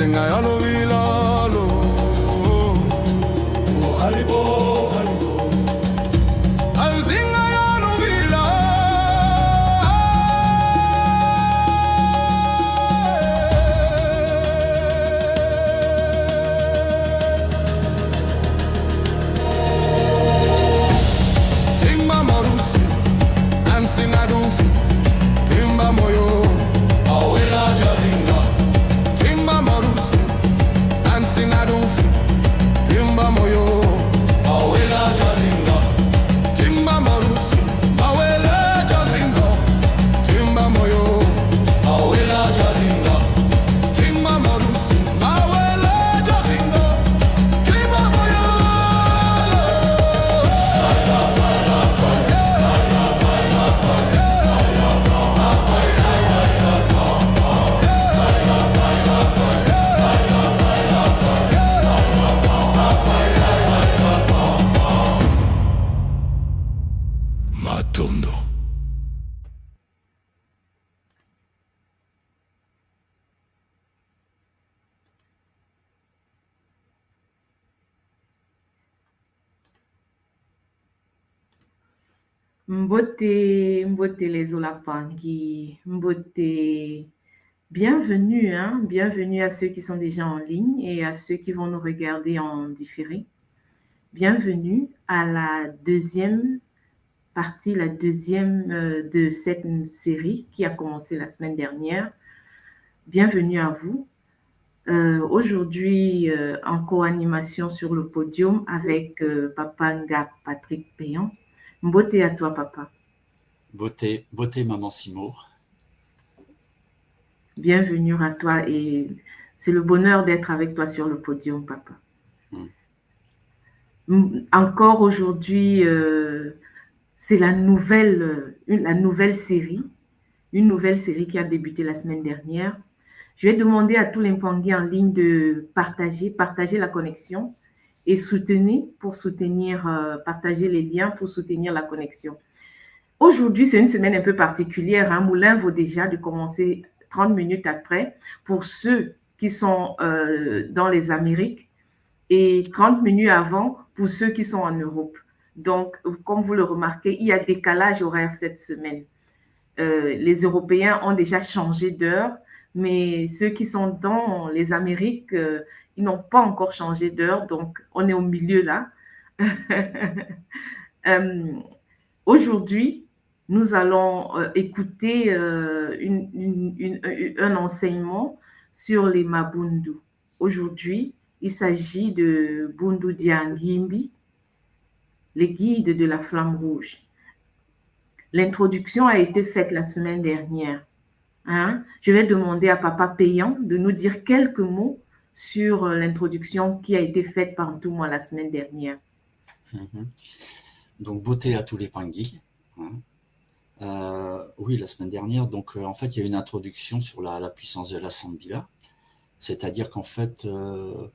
Zinga yalo vilalo Haribo Salibo Alzinga yalo vilalo Timba Marusi Ansinadufu Timba Moyo Awela Jazinga Timba Marusi Ansinadufu Timba Moyo Awela Jazinga Timba Marusi Awela Jazinga Timba Moyo Awela Jazinga Timba Marusi Awela Jazinga Timba Moyo Matondo. Mbote, Mbote les Olapangi, Mbote. Bienvenue, bienvenue à ceux qui sont déjà en ligne et à ceux qui vont nous regarder en différé. Bienvenue à la deuxième partie, la deuxième de cette série qui a commencé la semaine dernière. Bienvenue à vous. Aujourd'hui, en co-animation sur le podium avec Papa Nga Patrick Payan. Mbote à toi, papa. Beauté, maman Simo. Bienvenue à toi et c'est le bonheur d'être avec toi sur le podium, papa. Encore aujourd'hui, c'est la nouvelle série, une nouvelle série qui a débuté la semaine dernière. Je vais demander à tous les Mpangui en ligne de partager la connexion et partager les liens pour soutenir la connexion. Aujourd'hui, c'est une semaine un peu particulière. Moulin vaut déjà de commencer 30 minutes après pour ceux qui sont dans les Amériques et 30 minutes avant pour ceux qui sont en Europe. Donc, comme vous le remarquez, il y a décalage horaire cette semaine. Les Européens ont déjà changé d'heure, mais ceux qui sont dans les Amériques, ils n'ont pas encore changé d'heure, donc on est au milieu là. Aujourd'hui, nous allons écouter un enseignement sur les Mabundu. Aujourd'hui, il s'agit de Bundu Diangimbi, les guides de la flamme rouge. L'introduction a été faite la semaine dernière. Je vais demander à Papa Payan de nous dire quelques mots sur l'introduction qui a été faite par Ntouma la semaine dernière. Donc, beauté à tous les Pangui. Oui, la semaine dernière, donc en fait, il y a une introduction sur la puissance de la Sambila. C'est-à-dire qu'en fait, nous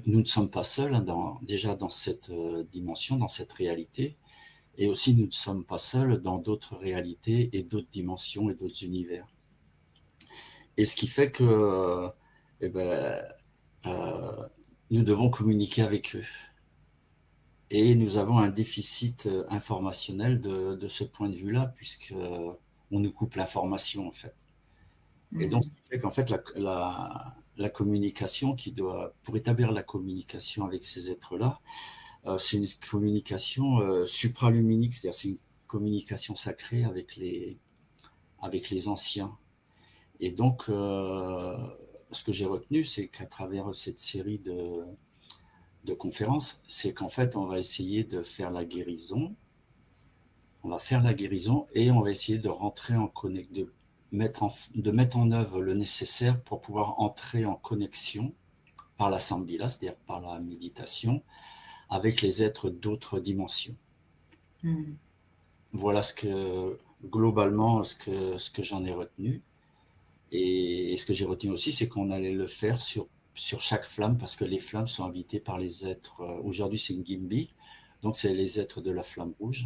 ne sommes pas seuls déjà dans cette dimension, dans cette réalité. Et aussi, nous ne sommes pas seuls dans d'autres réalités et d'autres dimensions et d'autres univers. Et ce qui fait que nous devons communiquer avec eux. Et nous avons un déficit informationnel de ce point de vue-là, puisqu'on nous coupe l'information, en fait. Et donc, ce qui fait qu'en fait, la communication pour établir la communication avec ces êtres-là, c'est une communication supraluminique, c'est-à-dire c'est une communication sacrée avec les anciens. Et donc, ce que j'ai retenu, c'est qu'à travers cette série de conférences, c'est qu'en fait, on va essayer de faire la guérison. On va faire la guérison et on va essayer de rentrer de mettre en œuvre le nécessaire pour pouvoir entrer en connexion par la Sambila, c'est-à-dire par la méditation, avec les êtres d'autres dimensions. Voilà globalement ce que j'en ai retenu. Et ce que j'ai retenu aussi, c'est qu'on allait le faire sur chaque flamme, parce que les flammes sont habitées par les êtres. Aujourd'hui, c'est une Gimbi, donc c'est les êtres de la flamme rouge.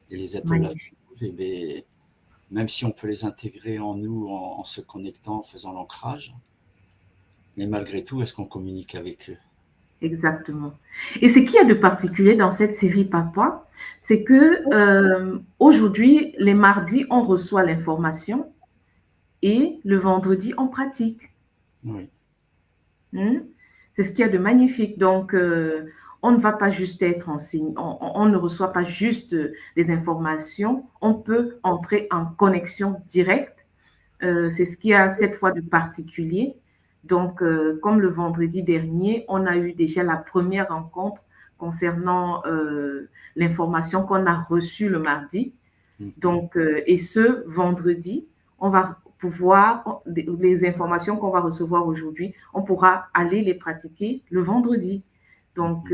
Et les êtres de la flamme rouge, même si on peut les intégrer en nous en se connectant, en faisant l'ancrage, Mais malgré tout, est-ce qu'on communique avec eux? Exactement. Et ce qu'il y a de particulier dans cette série Papa, c'est que aujourd'hui, les mardis, on reçoit l'information et le vendredi, on pratique. Oui. C'est ce qu'il y a de magnifique. Donc, on ne va pas juste être enseigné, on ne reçoit pas juste des informations, on peut entrer en connexion directe. C'est ce qu'il y a cette fois de particulier. Donc, comme le vendredi dernier, on a eu déjà la première rencontre concernant l'information qu'on a reçue le mardi. Donc, et ce vendredi, on va pouvoir, les informations qu'on va recevoir aujourd'hui, on pourra aller les pratiquer le vendredi. Donc,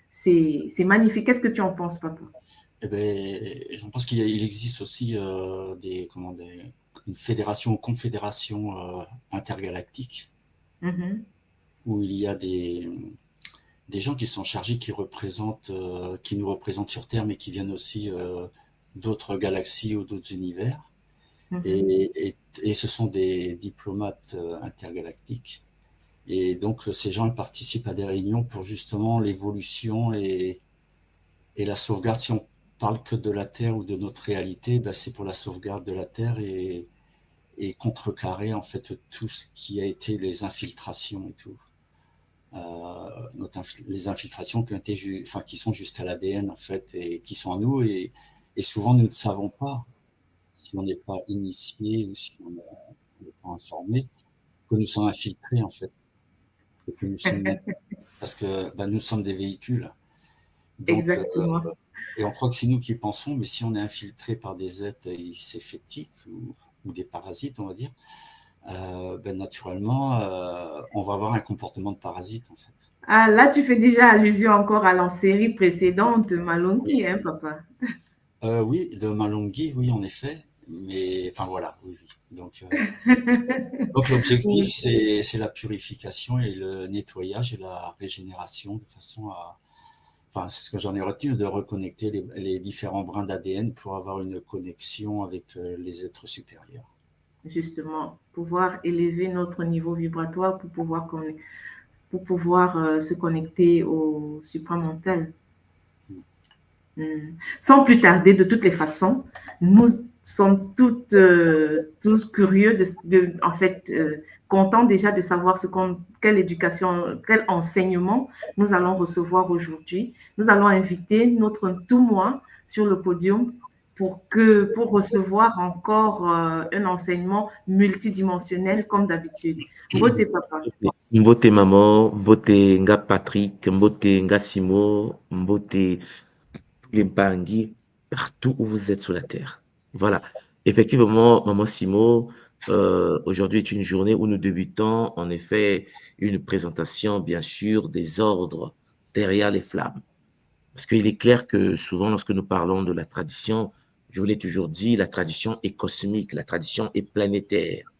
c'est magnifique. Qu'est-ce que tu en penses, papa? Eh ben, je pense qu'il existe aussi une fédération ou confédération intergalactique où il y a des gens qui sont chargés, qui nous représentent sur Terre, mais qui viennent aussi d'autres galaxies ou d'autres univers. Et ce sont des diplomates intergalactiques. Et donc, ces gens participent à des réunions pour justement l'évolution et la sauvegarde. Si on parle que de la Terre ou de notre réalité, ben c'est pour la sauvegarde de la Terre et contrecarrer en fait tout ce qui a été les infiltrations et tout. Les infiltrations qui sont jusqu'à l'ADN en fait et qui sont en nous et souvent nous ne savons pas, si on n'est pas initié ou si on n'est pas informé, que nous sommes infiltrés en fait, et que nous sommes, parce que nous sommes des véhicules. Donc, exactement. Et on croit que c'est nous qui pensons, mais si on est infiltré par des êtres céphétiques ou des parasites, on va dire, naturellement, on va avoir un comportement de parasite en fait. Ah, là, tu fais déjà allusion encore à la série précédente, Malonki, hein, papa? Oui, de Malongi, oui, en effet. Mais, enfin, voilà, oui. Donc l'objectif, c'est la purification et le nettoyage et la régénération de façon à... Enfin, c'est ce que j'en ai retenu, de reconnecter les différents brins d'ADN pour avoir une connexion avec les êtres supérieurs. Justement, pouvoir élever notre niveau vibratoire pour pouvoir se connecter au supramental. Sans plus tarder, de toutes les façons, nous sommes tous curieux, en fait, contents déjà de savoir quelle éducation, quel enseignement nous allons recevoir aujourd'hui. Nous allons inviter notre tout-moi sur le podium pour recevoir encore un enseignement multidimensionnel comme d'habitude. Mbote papa. Mbote maman, mbote nga Patrick, mbote nga Simo, mbote les Bangui, partout où vous êtes sur la terre. Voilà. Effectivement, maman Simo, aujourd'hui est une journée où nous débutons en effet une présentation, bien sûr, des ordres derrière les flammes. Parce qu'il est clair que souvent, lorsque nous parlons de la tradition, je vous l'ai toujours dit, la tradition est cosmique, la tradition est planétaire.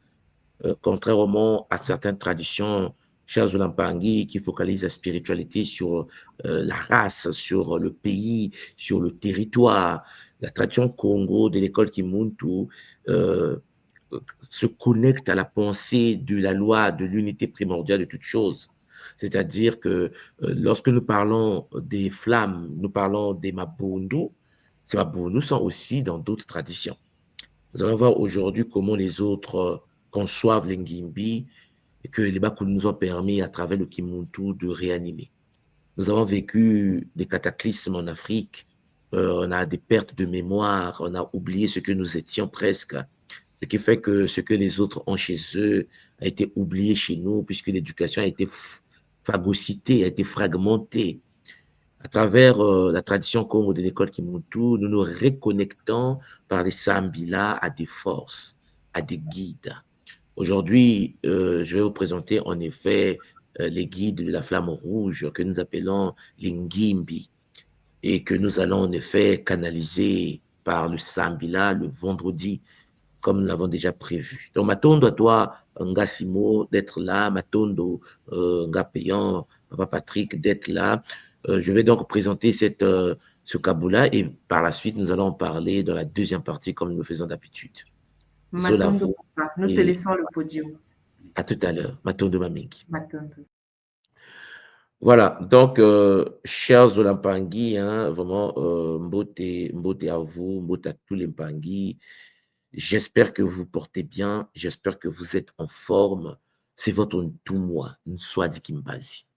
Contrairement à certaines traditions, chers Zulampangui, qui focalisent la spiritualité sur la race, sur le pays, sur le territoire, la tradition Congo de l'école Kimuntu se connecte à la pensée de la loi de l'unité primordiale de toute chose. C'est-à-dire que lorsque nous parlons des flammes, nous parlons des Mabundu, ces Mabundu sont aussi dans d'autres traditions. Nous allons voir aujourd'hui comment les autres conçoivent les Ngimbi et que les Bakou nous ont permis à travers le Kimuntu de réanimer. Nous avons vécu des cataclysmes en Afrique, on a des pertes de mémoire, on a oublié ce que nous étions presque, ce qui fait que ce que les autres ont chez eux a été oublié chez nous puisque l'éducation a été phagocytée, a été fragmentée. À travers la tradition Congo de l'école Kimuntu, nous nous reconnectons par les Sambila à des forces, à des guides. Aujourd'hui, je vais vous présenter en effet les guides de la flamme rouge que nous appelons les Ngimbi et que nous allons en effet canaliser par le Sambila le vendredi, comme nous l'avons déjà prévu. Donc, Matondo à toi, Ngassimo, d'être là, Matondo, Ngapéan, Papa Patrick, d'être là. Je vais donc présenter ce Kaboula et par la suite, nous allons en parler dans la deuxième partie comme nous le faisons d'habitude. Matondo, nous te laissons le podium. À tout à l'heure. Matondo Mamingi. Matondo. Voilà, donc, chers Olampangui, hein, vraiment, mbote à vous, mbote à tous les Mpangui. J'espère que vous portez bien, j'espère que vous êtes en forme. C'est votre tout moi, Nswadi Kimbazi.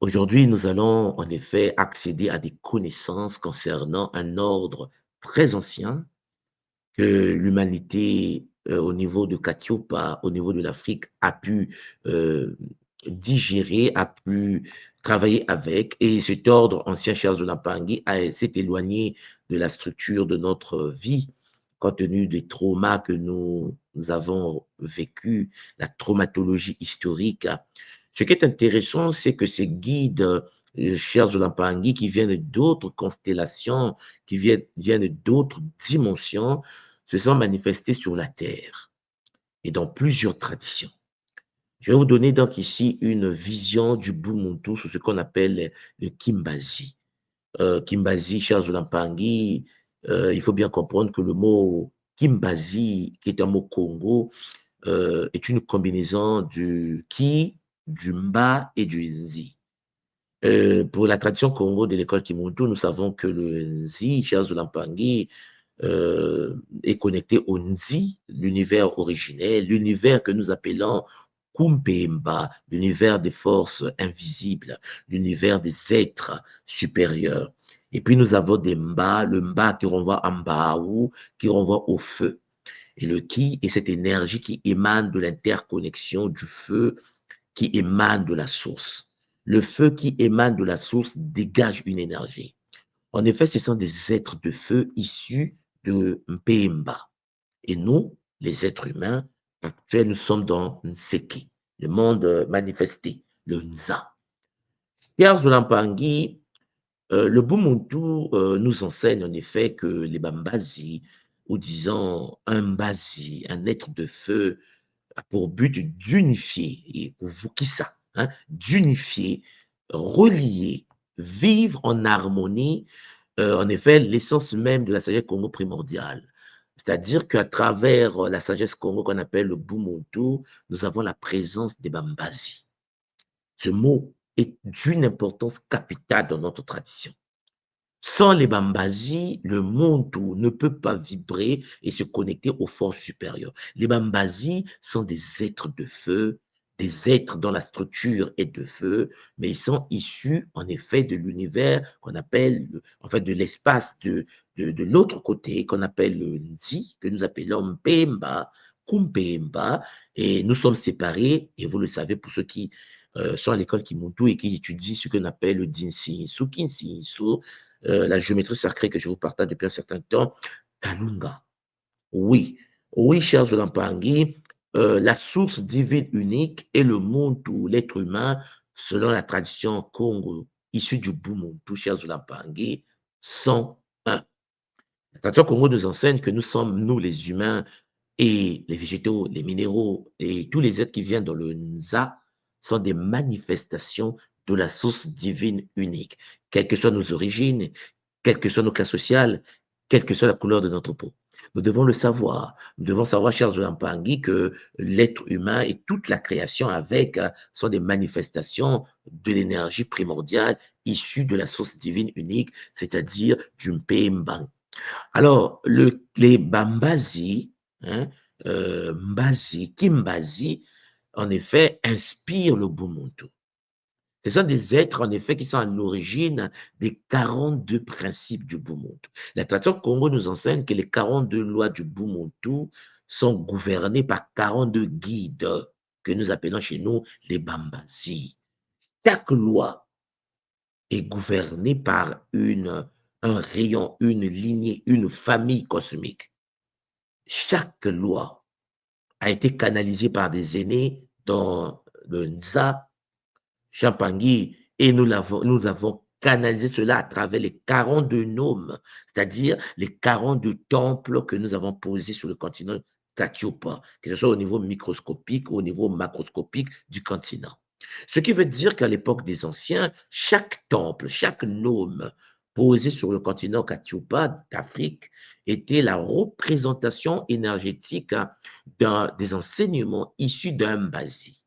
Aujourd'hui, nous allons en effet accéder à des connaissances concernant un ordre très ancien que l'humanité, au niveau de Katiopa, au niveau de l'Afrique, a pu digérer, a pu travailler avec. Et cet ordre ancien, Charles de Lampangui, s'est éloigné de la structure de notre vie, compte tenu des traumas que nous avons vécus, la traumatologie historique. Ce qui est intéressant, c'est que ces guides, Charles de Lampangui, qui viennent d'autres constellations, qui viennent d'autres dimensions, se sont manifestés sur la terre et dans plusieurs traditions. Je vais vous donner donc ici une vision du Bumuntu sur ce qu'on appelle le Kimbazi. Kimbazi, Charles Lampangui, il faut bien comprendre que le mot Kimbazi, qui est un mot Congo, est une combinaison du Ki, du Mba et du Nzi. Pour la tradition Congo de l'école Kimuntu, nous savons que le Nzi, Charles Lampangui, est connecté au Nzi, l'univers originel, l'univers que nous appelons Kumpemba, l'univers des forces invisibles, l'univers des êtres supérieurs. Et puis nous avons des Mba, le Mba qui renvoie à Mbaou, qui renvoie au feu. Et le Ki est cette énergie qui émane de l'interconnexion du feu, qui émane de la source. Le feu qui émane de la source dégage une énergie. En effet, ce sont des êtres de feu issus de Mpemba. Et nous, les êtres humains actuels, nous sommes dans Nseke, le monde manifesté, le Nza. Pierre Zolampangui, le Bumuntu nous enseigne en effet que les Bambazi, ou disons un Mbazi, un être de feu, a pour but d'unifier, et Vukisa, hein, d'unifier, relier, vivre en harmonie, en effet, l'essence même de la sagesse Congo primordiale. C'est-à-dire qu'à travers la sagesse Congo qu'on appelle le Bumuntu, nous avons la présence des Bambazi. Ce mot est d'une importance capitale dans notre tradition. Sans les Bambazi, le Muntu ne peut pas vibrer et se connecter aux forces supérieures. Les Bambazi sont des êtres de feu, des êtres dont la structure est de feu, mais ils sont issus en effet de l'univers qu'on appelle, en fait de l'espace de l'autre côté, qu'on appelle le Nzi, que nous appelons Mpemba, Kumpemba, et nous sommes séparés, et vous le savez pour ceux qui sont à l'école Kimuntu et qui étudient ce qu'on appelle le Dinsi Insu, Kinsi Insu, la géométrie sacrée que je vous partage depuis un certain temps, Kalunga. Oui, oui, chers Zolampangui, la source divine unique est le Muntu, l'être humain, selon la tradition Congo, issue du Bumuntu, chers Zolampangui, sont un. La tradition Congo nous enseigne que nous sommes, nous les humains, et les végétaux, les minéraux, et tous les êtres qui viennent dans le Nza sont des manifestations de la source divine unique, quelles que soient nos origines, quelles que soient nos classes sociales, quelle que soit la couleur de notre peau. Nous devons le savoir. Nous devons savoir, cher Zolampangi, que l'être humain et toute la création avec sont des manifestations de l'énergie primordiale issue de la source divine unique, c'est-à-dire du Mpemba. Alors, les Bambazi, hein, Mbazi, Kimbazi, en effet, inspirent le Bumuntu. Ce sont des êtres, en effet, qui sont à l'origine des 42 principes du Bumuntu. La tradition Congo nous enseigne que les 42 lois du Bumuntu sont gouvernées par 42 guides que nous appelons chez nous les Bambazi. Chaque loi est gouvernée par un rayon, une lignée, une famille cosmique. Chaque loi a été canalisée par des aînés dans le Nza, Champangui, et nous avons canalisé cela à travers les 42 nomes, c'est-à-dire les 42 temples que nous avons posés sur le continent Katiopa, que ce soit au niveau microscopique ou au niveau macroscopique du continent. Ce qui veut dire qu'à l'époque des anciens, chaque temple, chaque nome posée sur le continent Katioupa d'Afrique était la représentation énergétique des enseignements issus d'un Mbazi.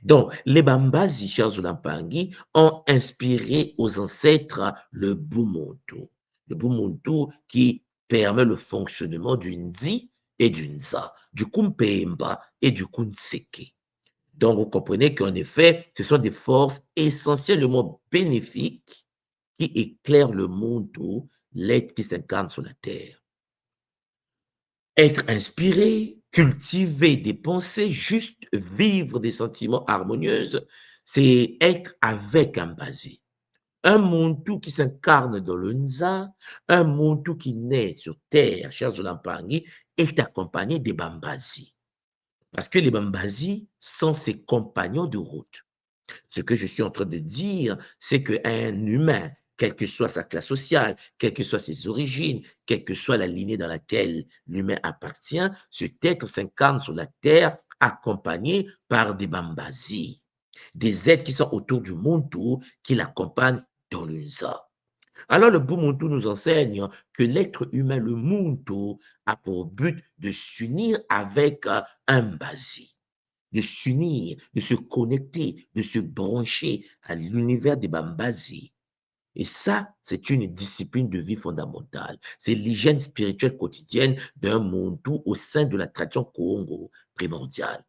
Donc, les Bambazi, chers Zulampangi, ont inspiré aux ancêtres le Bumuntu. Le Bumuntu qui permet le fonctionnement du Ndi et du Nza, du Kumpemba et du Kunseke. Donc, vous comprenez qu'en effet, ce sont des forces essentiellement bénéfiques qui éclairent le Muntu, l'être qui s'incarne sur la terre. Être inspiré, cultiver des pensées justes, vivre des sentiments harmonieux, c'est être avec un Mbazi. Un Muntu qui s'incarne dans le Nza, un Muntu qui naît sur terre, cher Zolampangi, est accompagné des Bambazi. Parce que les Bambazi sont ses compagnons de route. Ce que je suis en train de dire, c'est qu'un humain, quelle que soit sa classe sociale, quelles que soient ses origines, quelle que soit la lignée dans laquelle l'humain appartient, cet être s'incarne sur la terre accompagné par des Bambazi, des êtres qui sont autour du Muntu qui l'accompagnent dans le Nza. Alors le Bumuntu nous enseigne que l'être humain, le Muntu, a pour but de s'unir avec un Mbazi, de s'unir, de se connecter, de se brancher à l'univers des Bambazi. Et ça, c'est une discipline de vie fondamentale. C'est l'hygiène spirituelle quotidienne d'un Muntu au sein de la tradition Congo primordiale.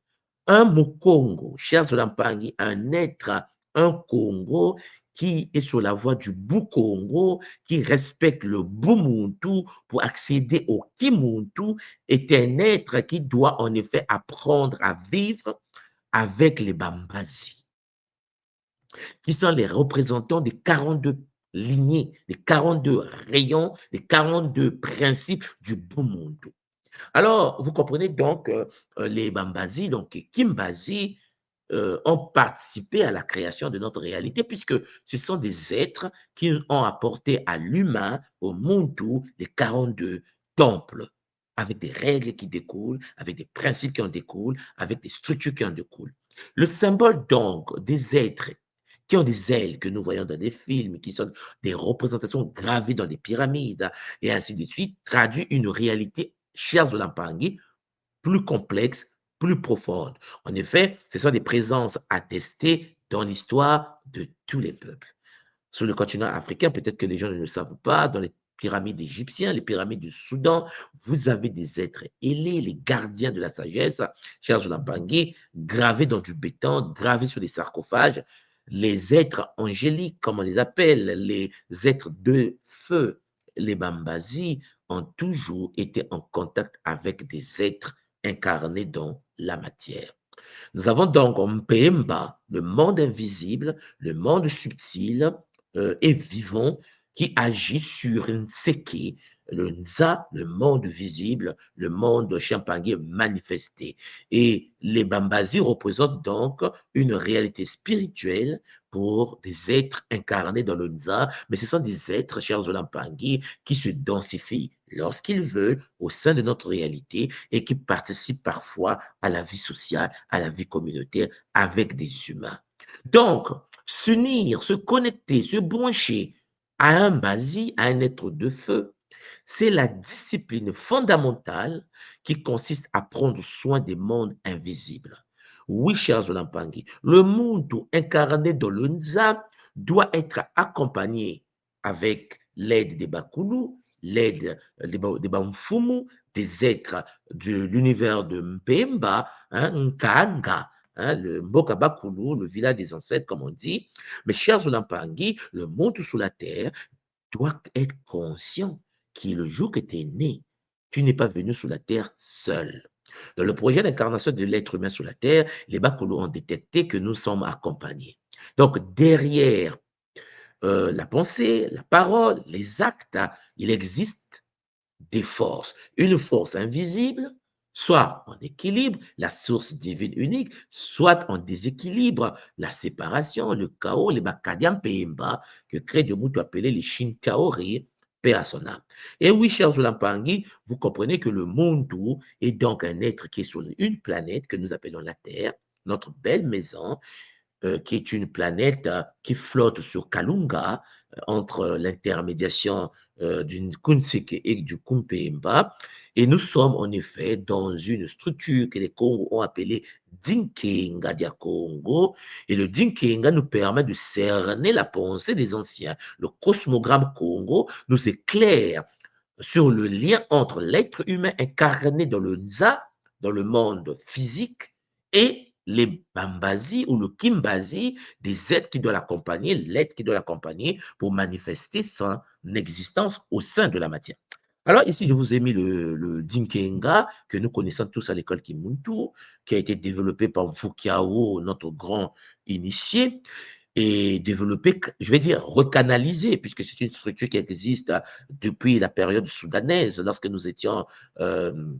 Un Mukongo, chers Zolampangi, un être, un Congo qui est sur la voie du Bukongo, qui respecte le Bumuntu pour accéder au Kimuntu, est un être qui doit en effet apprendre à vivre avec les Bambazi, qui sont les représentants des 42 lignées, des 42 rayons, des 42 principes du Bumuntu. Alors, vous comprenez donc, les Bambazi, donc Kimbazi, ont participé à la création de notre réalité, puisque ce sont des êtres qui ont apporté à l'humain, au Muntu, les 42 temples, avec des règles qui découlent, avec des principes qui en découlent, avec des structures qui en découlent. Le symbole donc des êtres qui ont des ailes que nous voyons dans des films, qui sont des représentations gravées dans des pyramides, et ainsi de suite, traduit une réalité, chère Zolampangi, plus complexe, plus profonde. En effet, ce sont des présences attestées dans l'histoire de tous les peuples. Sur le continent africain, peut-être que les gens ne le savent pas, dans les pyramides égyptiennes, les pyramides du Soudan, vous avez des êtres ailés, les gardiens de la sagesse, chers Zolampangi, gravés dans du béton, gravés sur des sarcophages, les êtres angéliques, comme on les appelle, les êtres de feu, les Bambazi, ont toujours été en contact avec des êtres incarnés dans la matière. Nous avons donc Mpemba, le monde invisible, le monde subtil et vivant qui agit sur Nseke, le Nza, le monde visible, le monde Champagne manifesté. Et les Bambazi représentent donc une réalité spirituelle pour des êtres incarnés dans le Nza, mais ce sont des êtres, chers Zolampangi, qui se densifient lorsqu'ils veulent au sein de notre réalité et qui participent parfois à la vie sociale, à la vie communautaire avec des humains. Donc, s'unir, se connecter, se brancher à un Bazi, à un être de feu, c'est la discipline fondamentale qui consiste à prendre soin des mondes invisibles. Oui, chers Zolampangi, le monde incarné dans le Nza doit être accompagné avec l'aide des Bakulu, l'aide des Bamfumu, des êtres de l'univers de Mpemba, Nkanga, le Mboka Bakulu, le village des ancêtres, comme on dit. Mais chers Zolampangi, le monde sous la terre doit être conscient que le jour que tu es né, tu n'es pas venu sur la terre seul. Dans le projet d'incarnation de l'être humain sur la terre, les Bakulu ont détecté que nous sommes accompagnés. Donc, derrière la pensée, la parole, les actes, il existe des forces. Une force invisible, soit en équilibre, la source divine unique, soit en déséquilibre, la séparation, le chaos, les Bakadiam Peimba, que crée de Moutou appelé les Shinkaori, paix à son âme. Et oui, chers Zolampangi, vous comprenez que le Muntu est donc un être qui est sur une planète que nous appelons la Terre, notre belle maison, qui est une planète qui flotte sur Kalunga, entre l'intermédiation d'une Kunseke et du Kumpemba. Et nous sommes en effet dans une structure que les Congos ont appelée Dinkenga dia Congo. Et le Dinkenga nous permet de cerner la pensée des anciens. Le cosmogramme Congo nous éclaire sur le lien entre l'être humain incarné dans le Nza, dans le monde physique, et les Bambazi ou le Kimbazi, des êtres qui doivent l'accompagner, l'être qui doit l'accompagner pour manifester son existence au sein de la matière. Alors ici, je vous ai mis le Dinkenga, que nous connaissons tous à l'école Kimuntu, qui a été développé par Mfukiao, notre grand initié, et développé, je vais dire recanalisé, puisque c'est une structure qui existe depuis la période soudanaise, lorsque nous étions euh,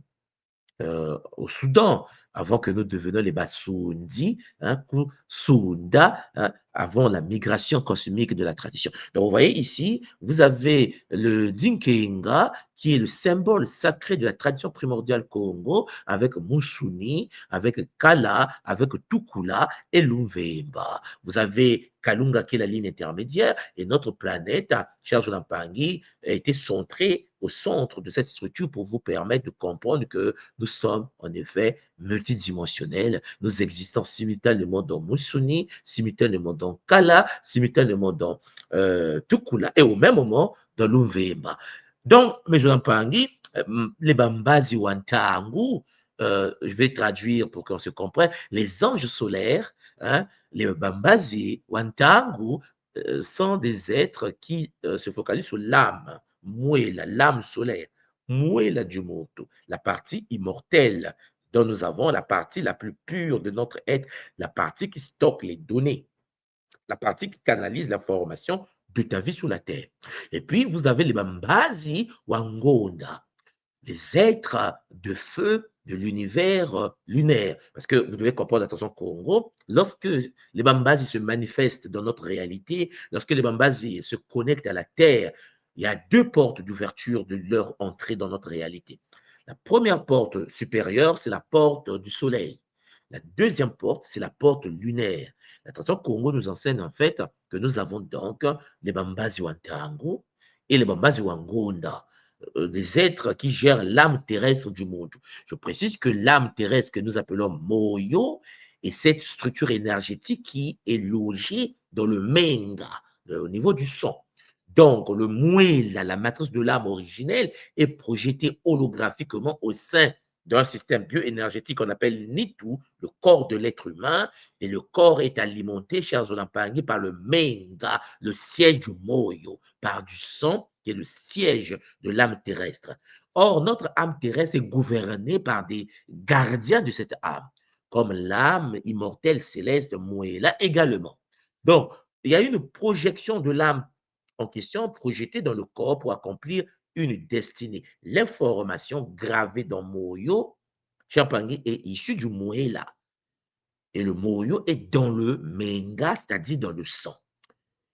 au Soudan, avant que nous devenions les Bassoundi, hein, Sounda, hein, avant la migration cosmique de la tradition. Donc, vous voyez ici, vous avez le Dinkenga, qui est le symbole sacré de la tradition primordiale Congo, avec Musuni, avec Kala, avec Tukula et Lumvemba. Vous avez Kalunga, qui est la ligne intermédiaire, et notre planète, cher Jolampangi, a été centrée au centre de cette structure pour vous permettre de comprendre que nous sommes en effet multidimensionnels. Nous existons simultanément dans Musuni, simultanément dans Kala, simultanément dans Tukula et au même moment dans Luvemba. Donc, mes jeunes Pangui, les Bambazi Wantangu, je vais traduire pour qu'on se comprenne, les anges solaires, hein, les Bambazi Wantangu sont des êtres qui se focalisent sur l'âme, Mouela, l'âme solaire, Mouela du Moto, la partie immortelle dont nous avons la partie la plus pure de notre être, la partie qui stocke les données, la partie qui canalise l'information de ta vie sur la Terre. Et puis, vous avez les Bambazi Wangonda, les êtres de feu de l'univers lunaire. Parce que vous devez comprendre, attention, Congo, lorsque les Bambazi se manifestent dans notre réalité, lorsque les Bambazi se connectent à la Terre, il y a deux portes d'ouverture de leur entrée dans notre réalité. La première porte supérieure, c'est la porte du soleil. La deuxième porte, c'est la porte lunaire. La tradition Congo nous enseigne en fait que nous avons donc les Bambazi Wantango et les Bambazi Wangonda, des êtres qui gèrent l'âme terrestre du monde. Je précise que l'âme terrestre que nous appelons Moyo est cette structure énergétique qui est logée dans le Menga, au niveau du son. Donc, le Mouela, la matrice de l'âme originelle, est projetée holographiquement au sein d'un système bioénergétique qu'on appelle Nitu, le corps de l'être humain, et le corps est alimenté, chers Olampangui, par le Menga, le siège du Moyo, par du sang, qui est le siège de l'âme terrestre. Or, notre âme terrestre est gouvernée par des gardiens de cette âme, comme l'âme immortelle céleste Mouela également. Donc, il y a une projection de l'âme en question projetée dans le corps pour accomplir une destinée. L'information gravée dans Moyo, Champangui, est issue du Moela. Et le Moyo est dans le Menga, c'est-à-dire dans le sang.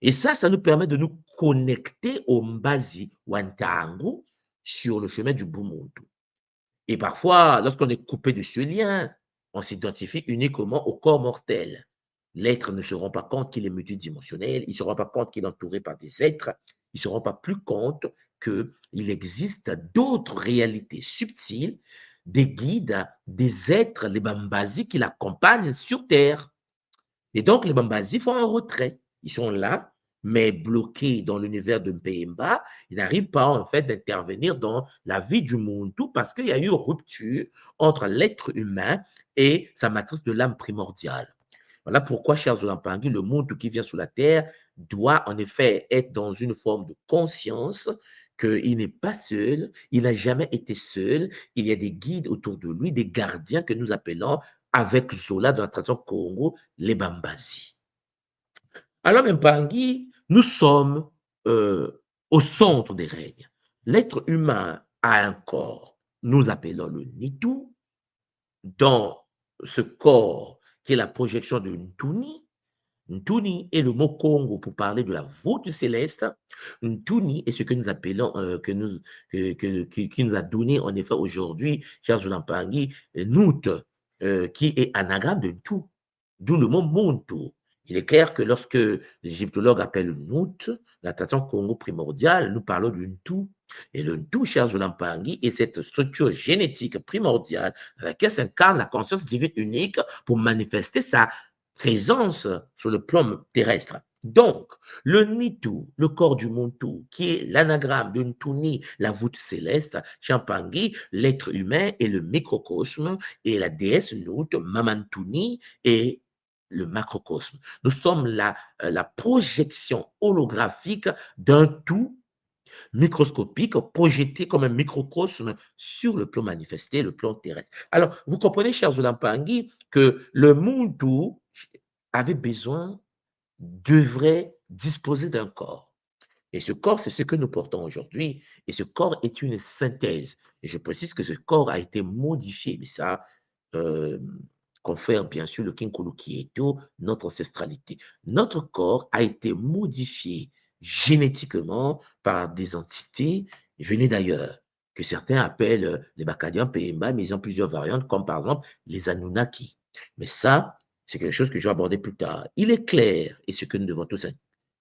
Et ça nous permet de nous connecter au Mbazi Wantangu sur le chemin du Bumuntu. Et parfois, lorsqu'on est coupé de ce lien, on s'identifie uniquement au corps mortel. L'être ne se rend pas compte qu'il est multidimensionnel, il ne se rend pas compte qu'il est entouré par des êtres, il ne se rend pas plus compte qu'il existe d'autres réalités subtiles, des guides, des êtres, les Bambazi qui l'accompagnent sur Terre. Et donc, les Bambazi font un retrait. Ils sont là, mais bloqués dans l'univers de Mpemba. Ils n'arrivent pas, en fait, d'intervenir dans la vie du Muntu parce qu'il y a eu une rupture entre l'être humain et sa matrice de l'âme primordiale. Voilà pourquoi, chers Olampangui, le Muntu qui vient sur la Terre doit, en effet, être dans une forme de conscience qu'il n'est pas seul, il n'a jamais été seul, il y a des guides autour de lui, des gardiens que nous appelons avec Zola dans la tradition Congo, les Bambazi. Alors, Mpangui, nous sommes au centre des règnes. L'être humain a un corps, nous appelons le Nitu. Dans ce corps qui est la projection de Ntuni, Ntuni est le mot Congo pour parler de la voûte céleste. Ntuni est ce que nous appelons, qui nous a donné en effet aujourd'hui, cher Jolampangi, Nout, qui est anagramme de tout, d'où le mot Monto. Il est clair que lorsque les égyptologues appellent Nut, la tradition Congo primordiale, nous parlons du Ntu. Et le Ntu, cher Zolampangi, est cette structure génétique primordiale dans laquelle s'incarne la conscience divine unique pour manifester sa présence sur le plan terrestre. Donc, le Nitu, le corps du Muntu, qui est l'anagramme de Ntuni, la voûte céleste, Champangui, l'être humain et le microcosme, et la déesse Nut, Mamantuni, et le macrocosme. Nous sommes la projection holographique d'un tout microscopique projeté comme un microcosme sur le plan manifesté, le plan terrestre. Alors, vous comprenez, chers Zolampangi, que le Muntu avait besoin, devrait disposer d'un corps. Et ce corps, c'est ce que nous portons aujourd'hui. Et ce corps est une synthèse. Et je précise que ce corps a été modifié. Mais ça confère bien sûr le Kinkulu Kieto, notre ancestralité. Notre corps a été modifié génétiquement par des entités venues d'ailleurs, que certains appellent les Bacadiens Pemba, mais ils ont plusieurs variantes, comme par exemple les Anunnaki. Mais ça, c'est quelque chose que je vais aborder plus tard. Il est clair, et ce que nous devons tous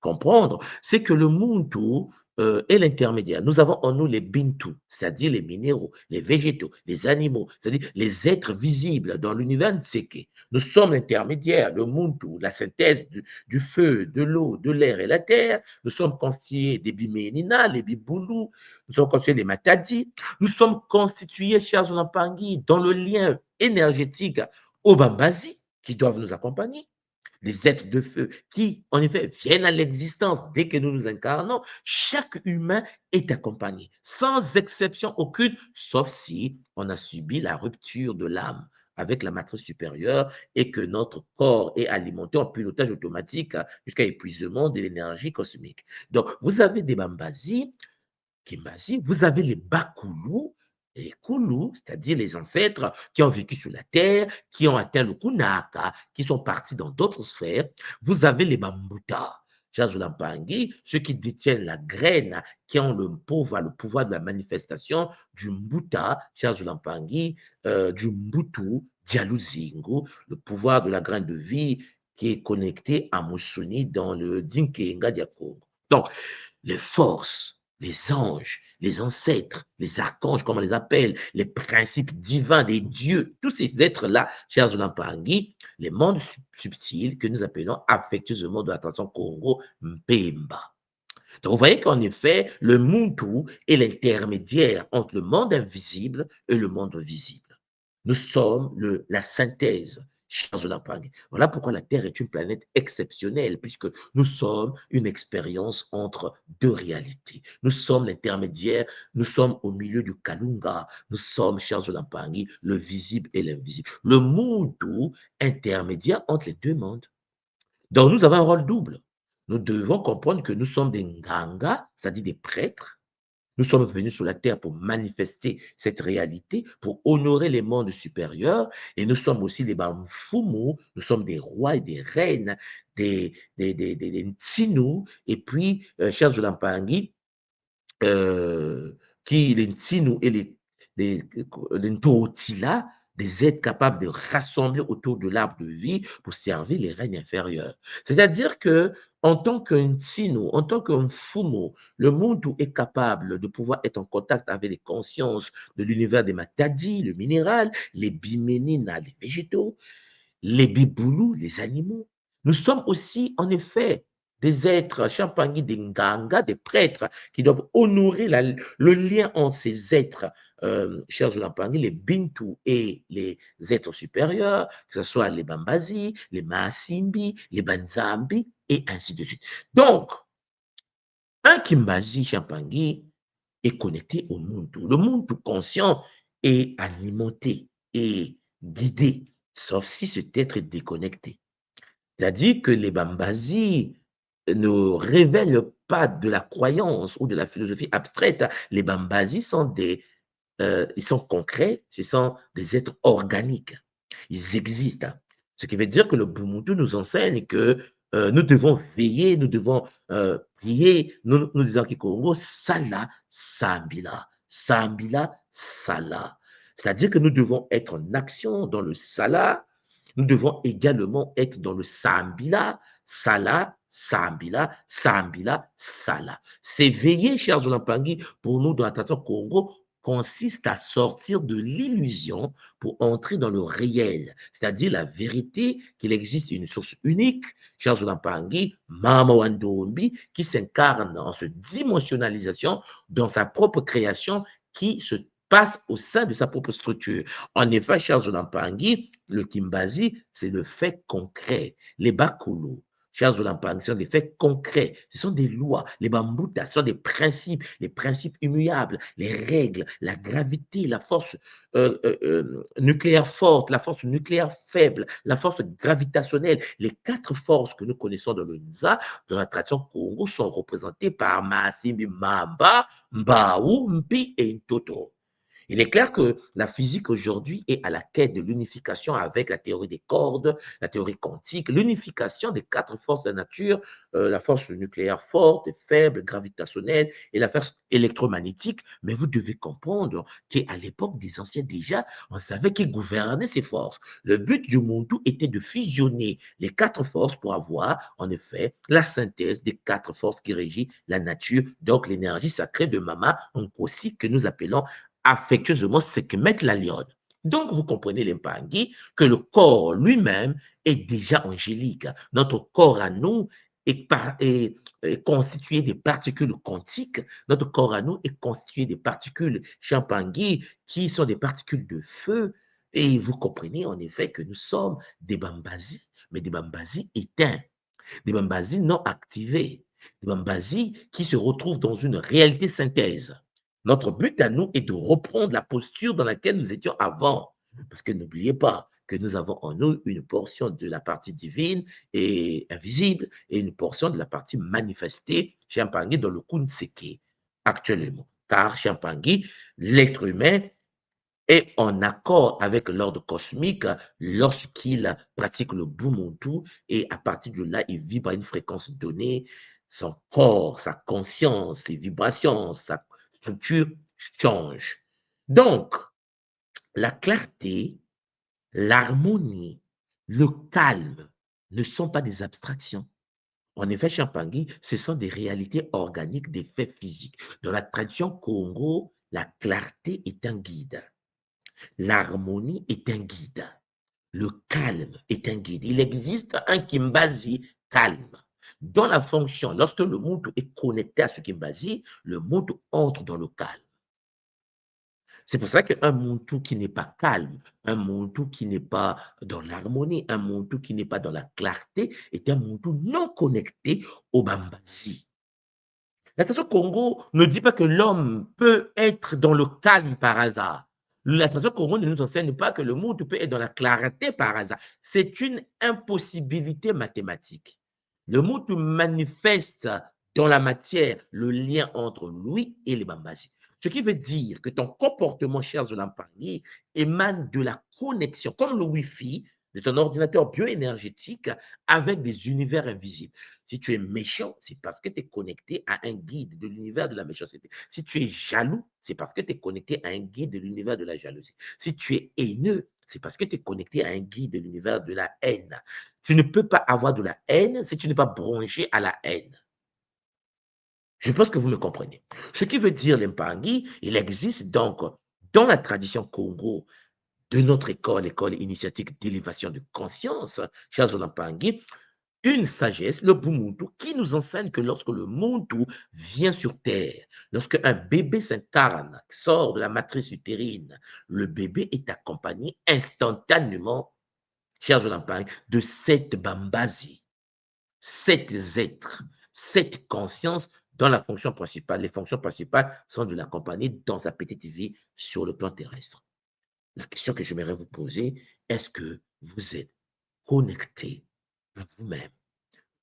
comprendre, c'est que le Muntu est l'intermédiaire. Nous avons en nous les Bintu, c'est-à-dire les minéraux, les végétaux, les animaux, c'est-à-dire les êtres visibles dans l'univers Nseke. Nous sommes l'intermédiaire, le Muntu, la synthèse du feu, de l'eau, de l'air et la terre. Nous sommes constitués des Biménina, les Biboulou, nous sommes constitués des Matadi. Nous sommes constitués, chers Zolampangi, dans le lien énergétique au Bambazi, qui doivent nous accompagner. Les êtres de feu qui, en effet, viennent à l'existence dès que nous nous incarnons. Chaque humain est accompagné, sans exception aucune, sauf si on a subi la rupture de l'âme avec la matrice supérieure et que notre corps est alimenté en pilotage automatique jusqu'à épuisement de l'énergie cosmique. Donc, vous avez des Bambazi, Kimbazi, vous avez les Bakulu, les Kulu, c'est-à-dire les ancêtres qui ont vécu sur la terre, qui ont atteint le Kunaka, qui sont partis dans d'autres sphères. Vous avez les Bambuta, chers Zolampangi, ceux qui détiennent la graine, qui ont le pouvoir de la manifestation du Mbuta, chers Zolampangi, du Mbutu, Dialuzingo, le pouvoir de la graine de vie qui est connecté à Musuni dans le Dinkenga Diakongo. Donc, les forces, les anges, les ancêtres, les archanges, comme on les appelle, les principes divins des dieux, tous ces êtres-là, chers Zolampangi, les mondes subtils que nous appelons affectueusement de la tradition Congo, Mpemba. Donc, vous voyez qu'en effet, le Muntu est l'intermédiaire entre le monde invisible et le monde visible. Nous sommes la synthèse. Voilà pourquoi la Terre est une planète exceptionnelle, puisque nous sommes une expérience entre deux réalités. Nous sommes l'intermédiaire, nous sommes au milieu du Kalunga, nous sommes, chers Zolampangi, le visible et l'invisible. Le Muntu, intermédiaire entre les deux mondes. Donc, nous avons un rôle double. Nous devons comprendre que nous sommes des Nganga, c'est-à-dire des prêtres. Nous sommes venus sur la terre pour manifester cette réalité, pour honorer les mondes supérieurs, et nous sommes aussi des Bamfumu, nous sommes des rois et des reines, des Ntinu, et puis, chers Zolampangi, les Ntinu et les Ntotila, des êtres capables de rassembler autour de l'arbre de vie pour servir les règnes inférieurs. C'est-à-dire que en tant qu'un Ntinu, en tant qu'un Fumu, le Muntu est capable de pouvoir être en contact avec les consciences de l'univers des Matadi, le minéral, les Biménina, les végétaux, les Biboulou, les animaux. Nous sommes aussi, en effet, des êtres, Champangui, des Nganga, des prêtres qui doivent honorer le lien entre ces êtres, chers Zolampangi, les Bintu et les êtres supérieurs, que ce soit les Bambazi, les Maasimbi, les Banzambi, et ainsi de suite. Donc, un Kimbazi, Champangui, est connecté au Muntu. Le Muntu conscient est alimenté et guidé, sauf si cet être est déconnecté. C'est-à-dire que les Bambazi ne révèlent pas de la croyance ou de la philosophie abstraite. Les Bambazi sont ils sont concrets, ce sont des êtres organiques. Ils existent. Ce qui veut dire que le Bumuntu nous enseigne que nous devons veiller, nous devons prier. Nous disons que Congo, Sala, Sambila. Sambila, Sala. C'est-à-dire que nous devons être en action dans le Sala. Nous devons également être dans le Sambila, Sala, Sambila, Sambila, Sala. S'éveiller, chers Zolampangi, pour nous dans la tradition Congo, consiste à sortir de l'illusion pour entrer dans le réel, c'est-à-dire la vérité qu'il existe une source unique, chers Zolampangi, Mama Wandombi, qui s'incarne en se dimensionnalisation dans sa propre création qui se passe au sein de sa propre structure. En effet, chers Zolampangi, le Kimbazi, c'est le fait concret. Les Bakulu, chers Zolampangi, ce sont des faits concrets, ce sont des lois. Les Bambutas, ce sont des principes, les principes immuables, les règles, la gravité, la force nucléaire forte, la force nucléaire faible, la force gravitationnelle. Les 4 forces que nous connaissons dans le Nza, dans la tradition Congo, sont représentées par Maasimbi, Mamba, Mbaou, Mpi et Ntoto. Il est clair que la physique aujourd'hui est à la quête de l'unification avec la théorie des cordes, la théorie quantique, l'unification des 4 forces de la nature, la force nucléaire forte, faible, gravitationnelle et la force électromagnétique. Mais vous devez comprendre qu'à l'époque des anciens déjà, on savait qui gouvernait ces forces. Le but du Muntu était de fusionner les 4 forces pour avoir, en effet, la synthèse des 4 forces qui régissent la nature, donc l'énergie sacrée de Mama Nkosi que nous appelons affectueusement Sekhmet la lionne. Donc, vous comprenez, les Mpangi, que le corps lui-même est déjà angélique. Notre corps à nous est constitué des particules quantiques. Notre corps à nous est constitué des particules Champangui qui sont des particules de feu. Et vous comprenez en effet que nous sommes des Bambazi, mais des Bambazi éteints, des Bambazi non activés, des Bambazi qui se retrouvent dans une réalité synthèse. Notre but à nous est de reprendre la posture dans laquelle nous étions avant. Parce que n'oubliez pas que nous avons en nous une portion de la partie divine et invisible et une portion de la partie manifestée, Champangui, dans le Kunseke, actuellement. Car Champangui, l'être humain, est en accord avec l'ordre cosmique lorsqu'il pratique le Bumuntu et à partir de là, il vibre à une fréquence donnée. Son corps, sa conscience, ses vibrations, sa structure change. Donc, la clarté, l'harmonie, le calme ne sont pas des abstractions. En effet, Champangui, ce sont des réalités organiques, des faits physiques. Dans la tradition Congo, la clarté est un guide. L'harmonie est un guide. Le calme est un guide. Il existe un Kimbazi calme. Dans la fonction, lorsque le Muntu est connecté à ce Kimbazi, le Muntu entre dans le calme. C'est pour ça qu'un Muntu qui n'est pas calme, un Muntu qui n'est pas dans l'harmonie, un Muntu qui n'est pas dans la clarté, est un Muntu non connecté au Bambazi. La tradition Congo ne dit pas que l'homme peut être dans le calme par hasard. La tradition Congo ne nous enseigne pas que le Muntu peut être dans la clarté par hasard. C'est une impossibilité mathématique. Le Muntu manifeste dans la matière le lien entre lui et les Bambazi. Ce qui veut dire que ton comportement, cher Zolampangi, émane de la connexion, comme le Wi-Fi de ton ordinateur bioénergétique avec des univers invisibles. Si tu es méchant, c'est parce que tu es connecté à un guide de l'univers de la méchanceté. Si tu es jaloux, c'est parce que tu es connecté à un guide de l'univers de la jalousie. Si tu es haineux, c'est parce que tu es connecté à un guide de l'univers de la haine. Tu ne peux pas avoir de la haine si tu n'es pas branché à la haine. Je pense que vous me comprenez. Ce qui veut dire, l'Mpangi, il existe donc dans la tradition Congo de notre école initiatique d'élévation de conscience, chers Zolampangi, une sagesse, le Bumuntu, qui nous enseigne que lorsque le Muntu vient sur Terre, lorsque un bébé s'incarne, sort de la matrice utérine, le bébé est accompagné instantanément, chers Zolampangi, de 7 Bambazi, 7 êtres, 7 consciences dans la fonction principale. Les fonctions principales sont de l'accompagner dans sa petite vie sur le plan terrestre. La question que j'aimerais vous poser, est-ce que vous êtes connecté à vous-même?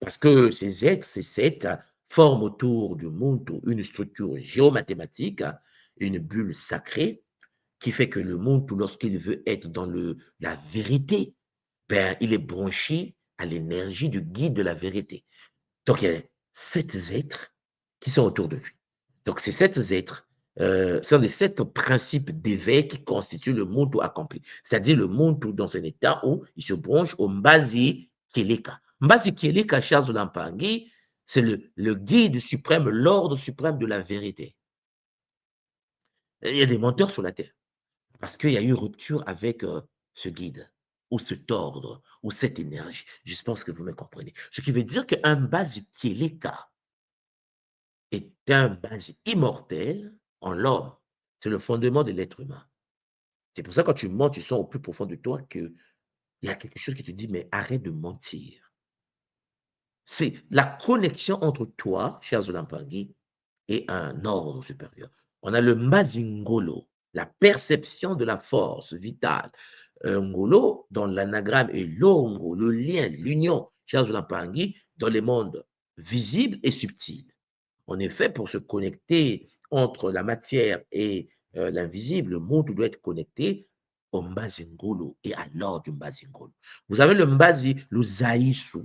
Parce que ces êtres, ces 7, forment autour du Muntu une structure géomathématique, une bulle sacrée, qui fait que le Muntu, lorsqu'il veut être dans la vérité, ben, il est branché à l'énergie du guide de la vérité. Donc, il y a 7 êtres qui sont autour de lui. Donc, ces 7 êtres sont les 7 principes d'éveil qui constituent le Muntu accompli. C'est-à-dire le Muntu dans un état où il se branche au Mbazi Keleka. Mbazi Kieleka, Charles Lampangi, c'est le guide suprême, l'ordre suprême de la vérité. Il y a des menteurs sur la terre parce qu'il y a eu rupture avec ce guide ou cet ordre ou cette énergie. Je pense que vous me comprenez. Ce qui veut dire qu'un Mbazi Kieleka est un Mbazi immortel en l'homme. C'est le fondement de l'être humain. C'est pour ça que quand tu mens, tu sens au plus profond de toi qu'il y a quelque chose qui te dit, mais arrête de mentir. C'est la connexion entre toi, cher Zolampangi, et un ordre supérieur. On a le Mazingolo, la perception de la force vitale. Ngolo, dans l'anagramme, est l'ongo, le lien, l'union, cher Zolampangi, dans les mondes visibles et subtils. En effet, pour se connecter entre la matière et l'invisible, le monde doit être connecté au Mbazingolo et à l'ordre du Mbazingolo. Vous avez le Mbazi, le Zaïsu,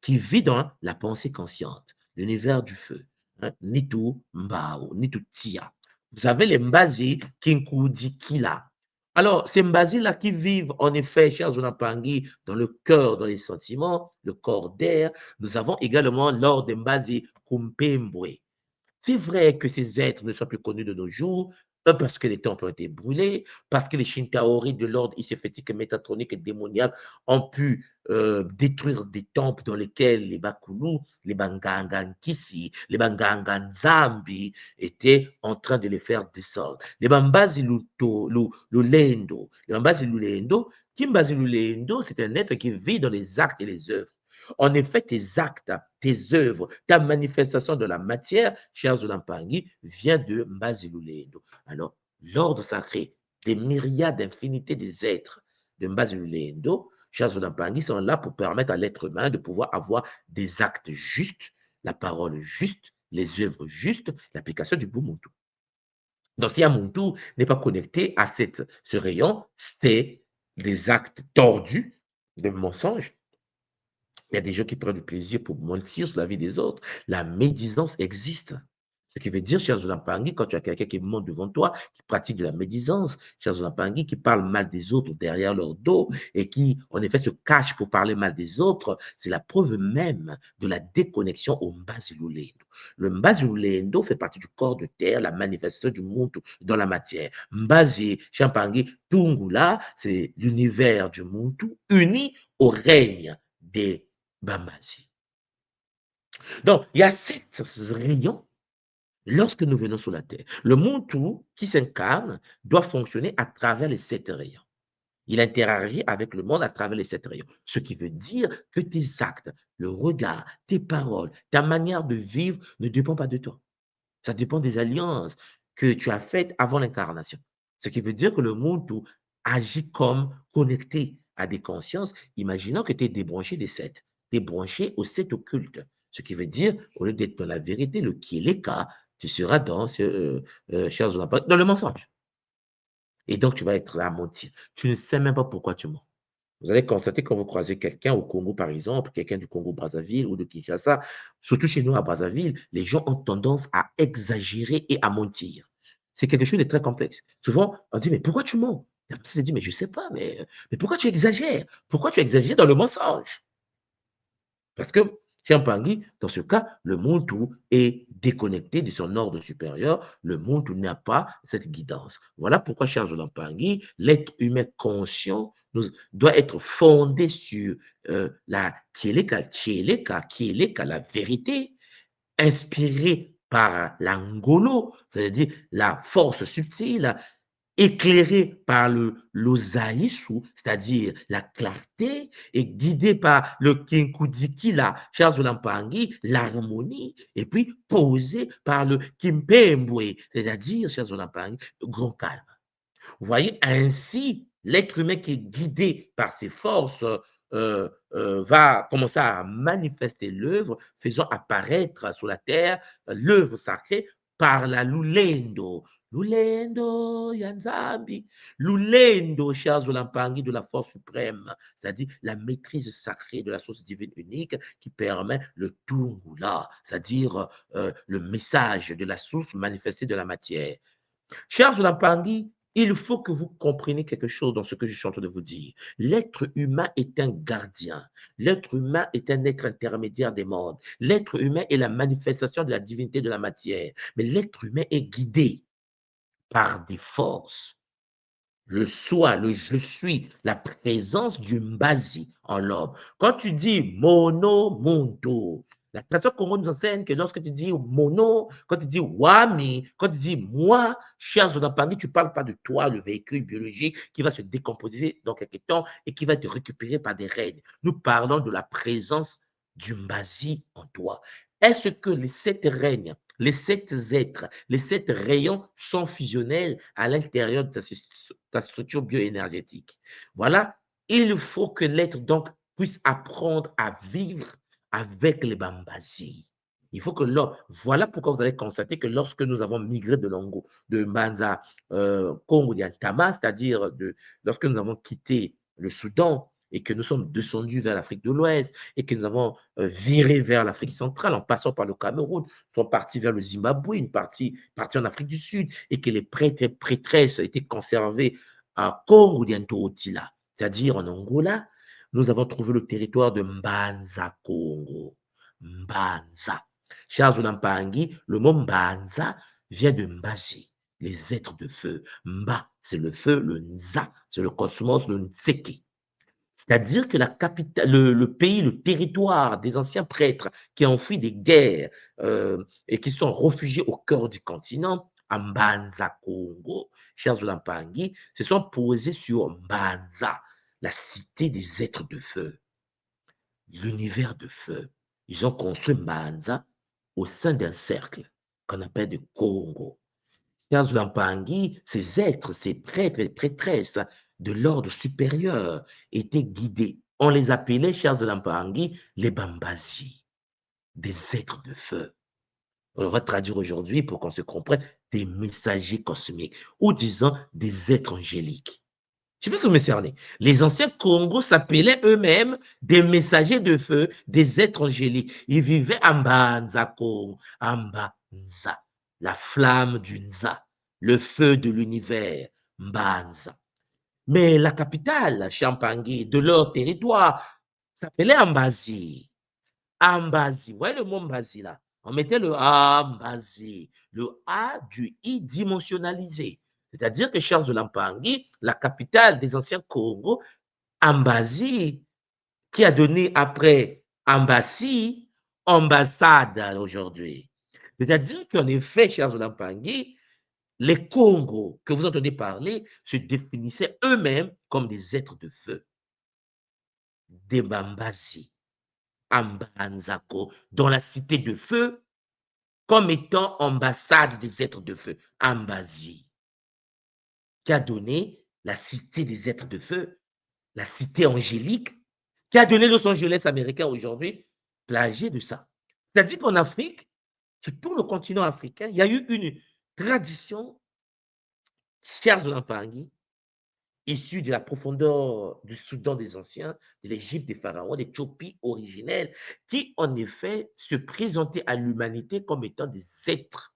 qui vit dans la pensée consciente, l'univers du feu, hein, Nitu Mbao, Nitu Tia. Vous avez les Mbazi, Kinkudikila. Alors, ces Mbazi-là qui vivent en effet, cher Zonapangi, dans le cœur, dans les sentiments, le corps d'air, nous avons également l'ordre Mbazi Kumpembwe. C'est vrai que ces êtres ne sont plus connus de nos jours, parce que les temples ont été brûlés, parce que les Shinkaori de l'ordre iséfétique, métatronique et démoniaque ont pu détruire des temples dans lesquels les Bakulu, les Bangangankisi, les Banganganzambi étaient en train de les faire descendre. Les Bambazi Lulendo, les Bambazi Lulendo, Kimbazi Lulendo, c'est un être qui vit dans les actes et les œuvres. En effet, tes actes, tes œuvres, ta manifestation de la matière, cher Zolampangi, vient de Mbazilulendo. Alors, l'ordre sacré des myriades d'infinités des êtres de Mbazilulendo, cher Zolampangi, sont là pour permettre à l'être humain de pouvoir avoir des actes justes, la parole juste, les œuvres justes, l'application du Bumuntu. Donc, si un Muntu n'est pas connecté à ce rayon, c'est des actes tordus de mensonges. Il y a des gens qui prennent du plaisir pour mentir sur la vie des autres. La médisance existe. Ce qui veut dire, cher Zolampangi, quand tu as quelqu'un qui monte devant toi, qui pratique de la médisance, cher Zolampangi, qui parle mal des autres derrière leur dos et qui, en effet, se cache pour parler mal des autres, c'est la preuve même de la déconnexion au Mbazilulendo. Le Mbazilulendo fait partie du corps de terre, la manifestation du Muntu dans la matière. Mbazi, Champangi, Tungula, c'est l'univers du Muntu uni au règne des Bambazi. Donc, il y a 7 rayons lorsque nous venons sur la terre. Le Muntu qui s'incarne doit fonctionner à travers les 7 rayons. Il interagit avec le monde à travers les 7 rayons. Ce qui veut dire que tes actes, le regard, tes paroles, ta manière de vivre ne dépend pas de toi. Ça dépend des alliances que tu as faites avant l'incarnation. Ce qui veut dire que le Muntu agit comme connecté à des consciences. Imaginons que tu es débranché des 7. Tu es branché aux 7 occultes. Ce qui veut dire, au lieu d'être dans la vérité, le Kieleka, tu seras dans dans le mensonge. Et donc, tu vas être là à mentir. Tu ne sais même pas pourquoi tu mens. Vous allez constater quand vous croisez quelqu'un au Congo, par exemple, quelqu'un du Congo-Brazzaville ou de Kinshasa, surtout chez nous à Brazzaville, les gens ont tendance à exagérer et à mentir. C'est quelque chose de très complexe. Souvent, on dit, mais pourquoi tu mens? La personne dit, mais je ne sais pas, mais pourquoi tu exagères? Pourquoi tu exagères dans le mensonge? Parce que Champangui, dans ce cas, le Muntu est déconnecté de son ordre supérieur. Le Muntu n'a pas cette guidance. Voilà pourquoi, cher Zolampangi, l'être humain conscient doit être fondé sur la Kieleka, la vérité, inspiré par l'angolo, c'est-à-dire la force subtile, éclairé par le l'osaïsou, c'est-à-dire la clarté, et guidé par le kinkudiki, la Lampangi, l'harmonie, et puis posé par le kimpembwe, c'est-à-dire Lampangi, le grand calme. Vous voyez, ainsi, l'être humain qui est guidé par ses forces va commencer à manifester l'œuvre, faisant apparaître sur la terre l'œuvre sacrée par la Lulendo. Lulendo, Yanzambi. Lulendo, cher Zolampangi, de la force suprême, c'est-à-dire la maîtrise sacrée de la source divine unique qui permet le Tungula, c'est-à-dire le message de la source manifestée de la matière. Cher Zolampangi, Il faut que vous compreniez quelque chose dans ce que je suis en train de vous dire. L'être humain est un gardien. L'être humain est un être intermédiaire des mondes. L'être humain est la manifestation de la divinité de la matière. Mais l'être humain est guidé par des forces. Le soi, le je suis, la présence du Mbazi en l'homme. Quand tu dis mono mundo, la tradition Congo nous enseigne que lorsque tu dis mono, quand tu dis wami, quand tu dis moi, cher Zonapangui, tu ne parles pas de toi, le véhicule biologique qui va se décomposer dans quelques temps et qui va être récupéré par des règnes. Nous parlons de la présence du Mbazi en toi. Est-ce que les 7 règnes, les 7 êtres, les 7 rayons sont fusionnels à l'intérieur de ta structure bioénergétique? Voilà, il faut que l'être donc puisse apprendre à vivre avec les Bambasi. Il faut que l'homme, voilà pourquoi vous allez constater que lorsque nous avons migré de Longo, de Manza, Congo, Yantama, c'est-à-dire lorsque nous avons quitté le Soudan et que nous sommes descendus vers l'Afrique de l'Ouest et que nous avons viré vers l'Afrique centrale en passant par le Cameroun, nous sommes partis vers le Zimbabwe, une partie en Afrique du Sud et que les prêtres et prêtresses étaient conservés à Congo, c'est-à-dire en Angola, nous avons trouvé le territoire de Mbanza Congo. Mbanza. Charles Olampangi, le mot Mbanza vient de Mbazi, les êtres de feu. Mba, c'est le feu, le Nza, c'est le cosmos, le Ntseke. C'est-à-dire que la capitale, le pays, le territoire des anciens prêtres qui ont fui des guerres et qui sont réfugiés au cœur du continent, à Mbanza Congo, chers Olampangi, se sont posés sur Mbanza, la cité des êtres de feu, l'univers de feu. Ils ont construit Mbanza au sein d'un cercle qu'on appelle de Congo. Chers Olampangi, ces êtres, ces prêtres et prêtresses de l'ordre supérieur étaient guidés. On les appelait, chers Olampangi, les Bambasi, des êtres de feu. On va traduire aujourd'hui pour qu'on se comprenne des messagers cosmiques ou disons des êtres angéliques. Je ne sais pas si vous me cernez. Les anciens Congo s'appelaient eux-mêmes des messagers de feu, des êtres angéliques. Ils vivaient à Mbanza Congo, Amba Nza, la flamme du Nza, le feu de l'univers, Mbanza. Mais la capitale, Champangui, de leur territoire, s'appelait Ambazi. Ambazi. Vous voyez le mot Mbazi là? On mettait le A, Mbazi. Le A du I dimensionnalisé. C'est-à-dire que Charles de Lampangui, la capitale des anciens Congo, Ambazi, qui a donné après Ambassi, ambassade aujourd'hui. C'est-à-dire qu'en effet, Charles de Lampangui, les Congos que vous entendez parler se définissaient eux-mêmes comme des êtres de feu, des Bambasi, Ambanzako, dans la cité de feu, comme étant ambassade des êtres de feu, Ambazi, qui a donné la cité des êtres de feu, la cité angélique, qui a donné Los Angeles américain aujourd'hui, plagié de ça. C'est-à-dire qu'en Afrique, sur tout le continent africain, il y a eu une tradition, Charles Lampangui, issue de la profondeur du Soudan des anciens, de l'Égypte des pharaons, des Tchopi originels, qui en effet se présentaient à l'humanité comme étant des êtres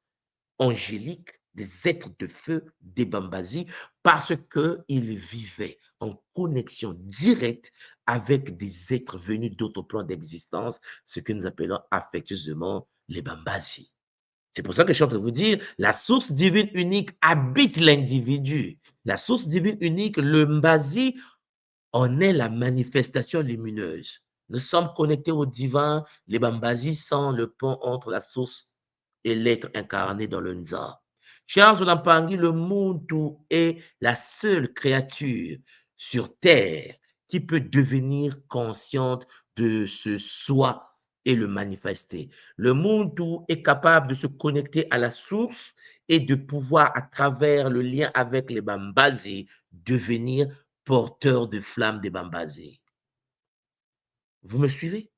angéliques, des êtres de feu, des Bambasi, parce qu'ils vivaient en connexion directe avec des êtres venus d'autres plans d'existence, ce que nous appelons affectueusement les Bambasi. C'est pour ça que je suis en train de vous dire, la source divine unique habite l'individu. La source divine unique, le Mbazi, en est la manifestation lumineuse. Nous sommes connectés au divin, les Bambasi sont le pont entre la source et l'être incarné dans le Nza. Charles Olampangi, le Muntu est la seule créature sur Terre qui peut devenir consciente de ce soi et le manifester. Le Muntu est capable de se connecter à la source et de pouvoir, à travers le lien avec les Bambasi, devenir porteur de flammes des Bambasi. Vous me suivez?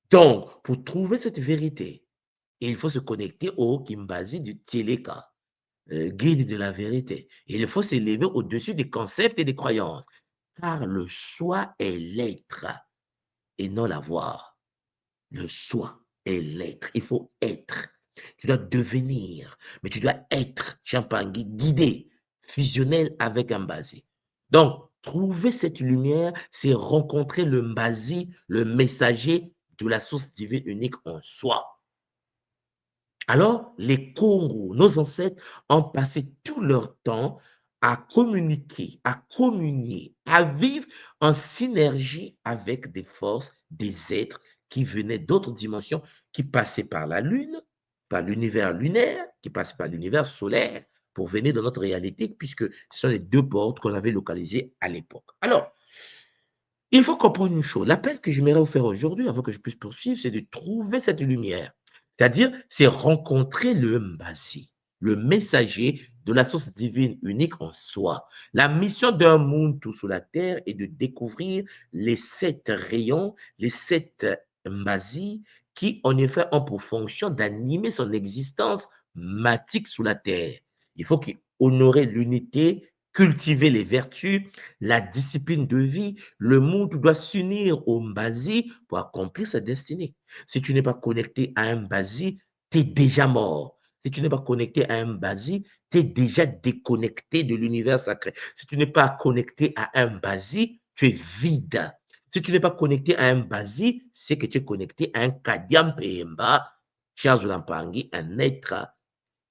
Donc, pour trouver cette vérité, il faut se connecter au Kimbazi du Téleka, guide de la vérité. Il faut s'élever au-dessus des concepts et des croyances, car le soi est l'être et non l'avoir. Le soi est l'être. Il faut être. Tu dois devenir, mais tu dois être, Champangui, guidé, fusionnel avec un Mbazi. Donc, trouver cette lumière, c'est rencontrer le Mbazi, le messager de la source divine unique en soi. Alors, les Congo, nos ancêtres, ont passé tout leur temps à communiquer, à communier, à vivre en synergie avec des forces, des êtres qui venaient d'autres dimensions, qui passaient par la Lune, par l'univers lunaire, qui passaient par l'univers solaire, pour venir dans notre réalité, puisque ce sont les deux portes qu'on avait localisées à l'époque. Alors, il faut comprendre une chose. L'appel que j'aimerais vous faire aujourd'hui, avant que je puisse poursuivre, c'est de trouver cette lumière. C'est-à-dire, c'est rencontrer le Mbasi, le messager de la source divine unique en soi. La mission d'un monde tout sur la terre est de découvrir les 7 rayons, les 7 Mbasi, qui en effet ont pour fonction d'animer son existence matique sous la terre. Il faut qu'il honore l'unité, cultiver les vertus, la discipline de vie. Le monde doit s'unir au Mbazi pour accomplir sa destinée. Si tu n'es pas connecté à un Mbazi, tu es déjà mort. Si tu n'es pas connecté à un Mbazi, tu es déjà déconnecté de l'univers sacré. Si tu n'es pas connecté à un Mbazi, tu es vide. Si tu n'es pas connecté à un Mbazi, c'est que tu es connecté à un Kadiam Pemba, cher Zolampangi, un être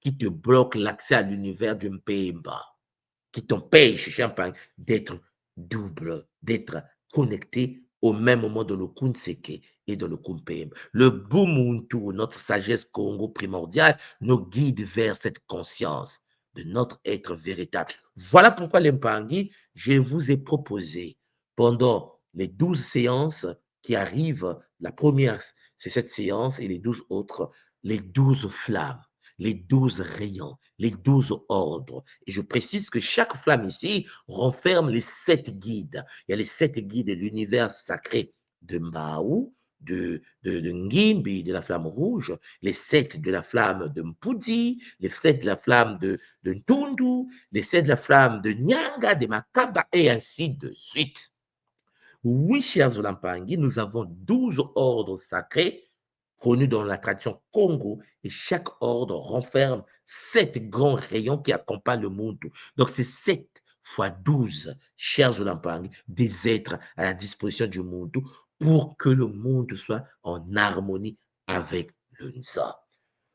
qui te bloque l'accès à l'univers du Mpemba, qui t'empêche, champagne, d'être double, d'être connecté au même moment dans le Kunseke et dans le Kumpem. Le Bumuntu, notre sagesse Congo primordiale, nous guide vers cette conscience de notre être véritable. Voilà pourquoi les Mpangi, je vous ai proposé pendant les 12 séances qui arrivent, la première, c'est cette séance et les 12 autres, les 12 flammes, les 12 rayons, les 12 ordres. Et je précise que chaque flamme ici renferme les 7 guides. Il y a les 7 guides de l'univers sacré de Mbaou, de Ngimbi, de la flamme rouge, les 7 de la flamme de Mpudi, les 7 de la flamme de Ntundu, les 7 de la flamme de Nyanga, de Makaba, et ainsi de suite. Oui, chers Zolampangi, nous avons 12 ordres sacrés connus dans la tradition Congo, et chaque ordre renferme 7 grands rayons qui accompagnent le monde. Donc, c'est 7 fois 12, chers Zolampangi, des êtres à la disposition du monde pour que le monde soit en harmonie avec le Nsa.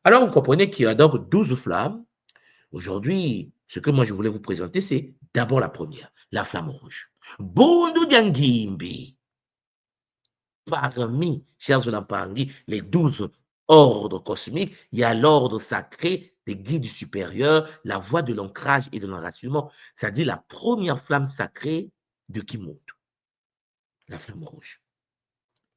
Alors, vous comprenez qu'il y a donc 12 flammes. Aujourd'hui, ce que moi je voulais vous présenter, c'est d'abord la première, la flamme rouge. Bondu Diangimbi. Parmi, chers Zolampangi, les 12 ordres cosmiques, il y a l'ordre sacré des guides supérieurs, la voie de l'ancrage et de l'enracinement, c'est-à-dire la première flamme sacrée de Kimuntu, la flamme rouge.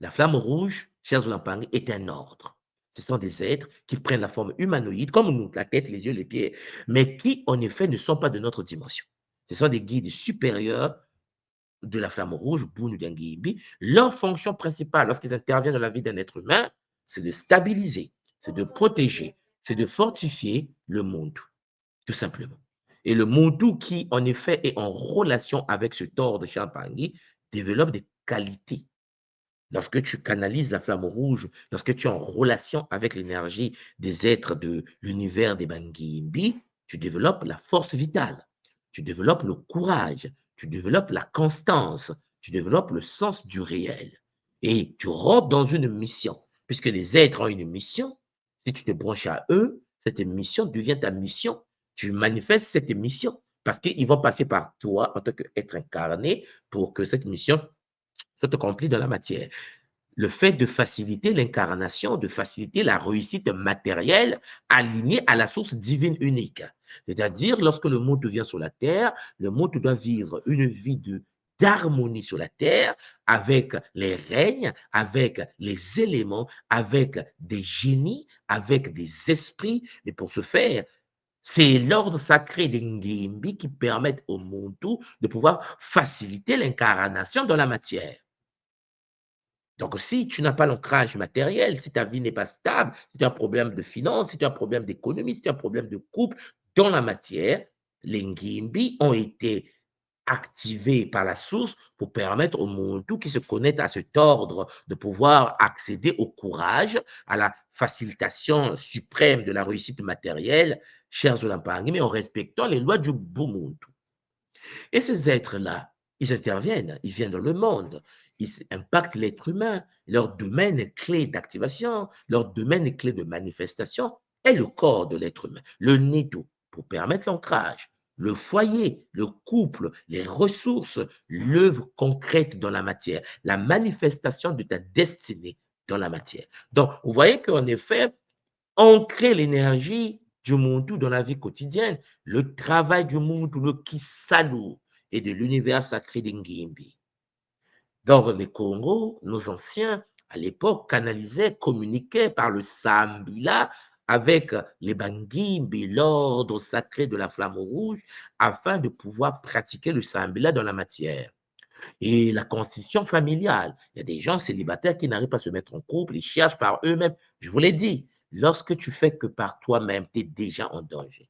La flamme rouge, chers Zolampangi, est un ordre. Ce sont des êtres qui prennent la forme humanoïde, comme nous, la tête, les yeux, les pieds, mais qui, en effet, ne sont pas de notre dimension. Ce sont des guides supérieurs de la flamme rouge, Bunu Dangimbi. Leur fonction principale, lorsqu'ils interviennent dans la vie d'un être humain, c'est de stabiliser, c'est de protéger, c'est de fortifier le monde, tout simplement. Et le Montu qui, en effet, est en relation avec ce tord de Champagne, développe des qualités. Lorsque tu canalises la flamme rouge, lorsque tu es en relation avec l'énergie des êtres de l'univers des Bangimbi, tu développes la force vitale, tu développes le courage, tu développes la constance, tu développes le sens du réel. Et tu rentres dans une mission, puisque les êtres ont une mission. Si tu te branches à eux, cette mission devient ta mission. Tu manifestes cette mission parce qu'ils vont passer par toi en tant qu'être incarné pour que cette mission soit accomplie dans la matière. Le fait de faciliter l'incarnation, de faciliter la réussite matérielle alignée à la source divine unique. C'est-à-dire, lorsque le monde vient sur la terre, le monde doit vivre une vie d'harmonie sur la terre avec les règnes, avec les éléments, avec des génies, avec des esprits. Et pour ce faire, c'est l'ordre sacré des Ngimbi qui permet au Muntu de pouvoir faciliter l'incarnation dans la matière. Donc, si tu n'as pas l'ancrage matériel, si ta vie n'est pas stable, si tu as un problème de finance, si tu as un problème d'économie, si tu as un problème de couple dans la matière, les Ngimbi ont été activée par la source pour permettre au Muntu qui se connecte à cet ordre de pouvoir accéder au courage, à la facilitation suprême de la réussite matérielle, chers Olampangi, mais en respectant les lois du Bumuntu. Et ces êtres-là, ils interviennent, ils viennent dans le monde, ils impactent l'être humain. Leur domaine clé d'activation, leur domaine clé de manifestation est le corps de l'être humain, le nido, pour permettre l'ancrage, le foyer, le couple, les ressources, l'œuvre concrète dans la matière, la manifestation de ta destinée dans la matière. Donc, vous voyez qu'en effet, ancrer l'énergie du Muntu dans la vie quotidienne, le travail du Muntu, le Kisalu et de l'univers sacré d'Ngimbi. Dans les Congo, nos anciens, à l'époque, canalisaient, communiquaient par le Sambila avec les Bangimbi, l'ordre sacré de la flamme rouge, afin de pouvoir pratiquer le Sambila dans la matière. Et la constitution familiale, il y a des gens célibataires qui n'arrivent pas à se mettre en couple, ils cherchent par eux-mêmes. Je vous l'ai dit, lorsque tu fais que par toi-même, tu es déjà en danger.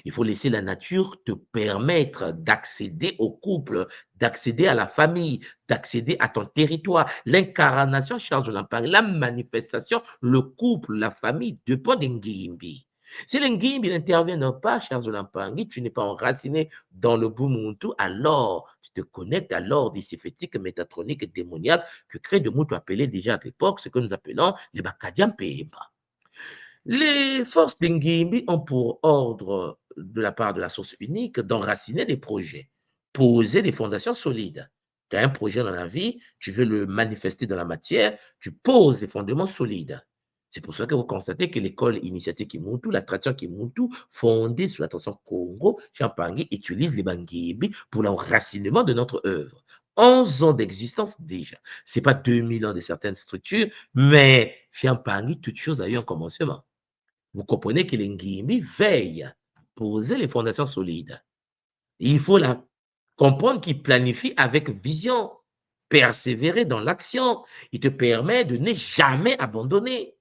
Il faut laisser la nature te permettre d'accéder au couple, d'accéder à la famille, d'accéder à ton territoire. L'incarnation, Charles Lampang, la manifestation, le couple, la famille dépend d'Ngimbi. Si l'Ngimbi n'intervient pas, Charles Lampangi, tu n'es pas enraciné dans le Bumuntu, alors tu te connectes à l'ordre symphétique, métatronique, démoniaque que crée de Moutou appelé déjà à l'époque ce que nous appelons les Bakadian Pemba. Les forces d'Ngimbi ont pour ordre de la part de la source unique d'enraciner des projets, poser des fondations solides. Tu as un projet dans la vie, tu veux le manifester dans la matière, tu poses des fondements solides. C'est pour ça que vous constatez que l'école initiatique Kimuntu, la tradition Kimuntu, fondée sur la tradition Congo, Champangui, utilise les Bangimbi pour l'enracinement de notre œuvre. 11 ans d'existence déjà. Ce n'est pas 2000 ans de certaines structures, mais Champangui, toute chose a eu un commencement. Vous comprenez que les Ngimbi veillent à poser les fondations solides. Il faut la comprendre qu'il planifie avec vision, persévérer dans l'action. Il te permet de ne jamais abandonner.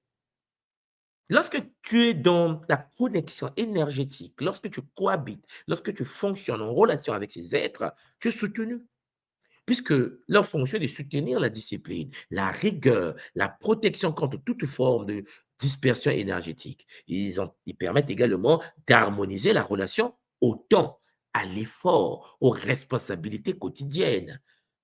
Lorsque tu es dans la connexion énergétique, lorsque tu cohabites, lorsque tu fonctionnes en relation avec ces êtres, tu es soutenu. Puisque leur fonction est de soutenir la discipline, la rigueur, la protection contre toute forme de dispersion énergétique. Ils permettent également d'harmoniser la relation au temps, à l'effort, aux responsabilités quotidiennes.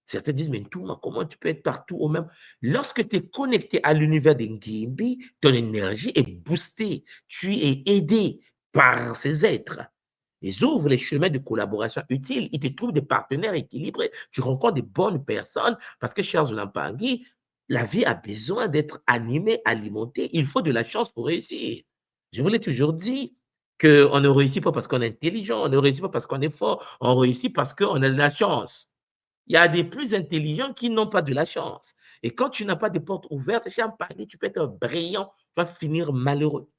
Certains disent, mais Ntouma, comment tu peux être partout au même? Lorsque tu es connecté à l'univers d'Ngimbi, ton énergie est boostée, tu es aidé par ces êtres. Ils ouvrent les chemins de collaboration utiles, ils te trouvent des partenaires équilibrés, tu rencontres des bonnes personnes parce que, cher Lampangui, la vie a besoin d'être animée, alimentée. Il faut de la chance pour réussir. Je vous l'ai toujours dit qu'on ne réussit pas parce qu'on est intelligent, on ne réussit pas parce qu'on est fort, on réussit parce qu'on a de la chance. Il y a des plus intelligents qui n'ont pas de la chance. Et quand tu n'as pas de porte ouverte, Champagne, tu peux être brillant, tu vas finir malheureux.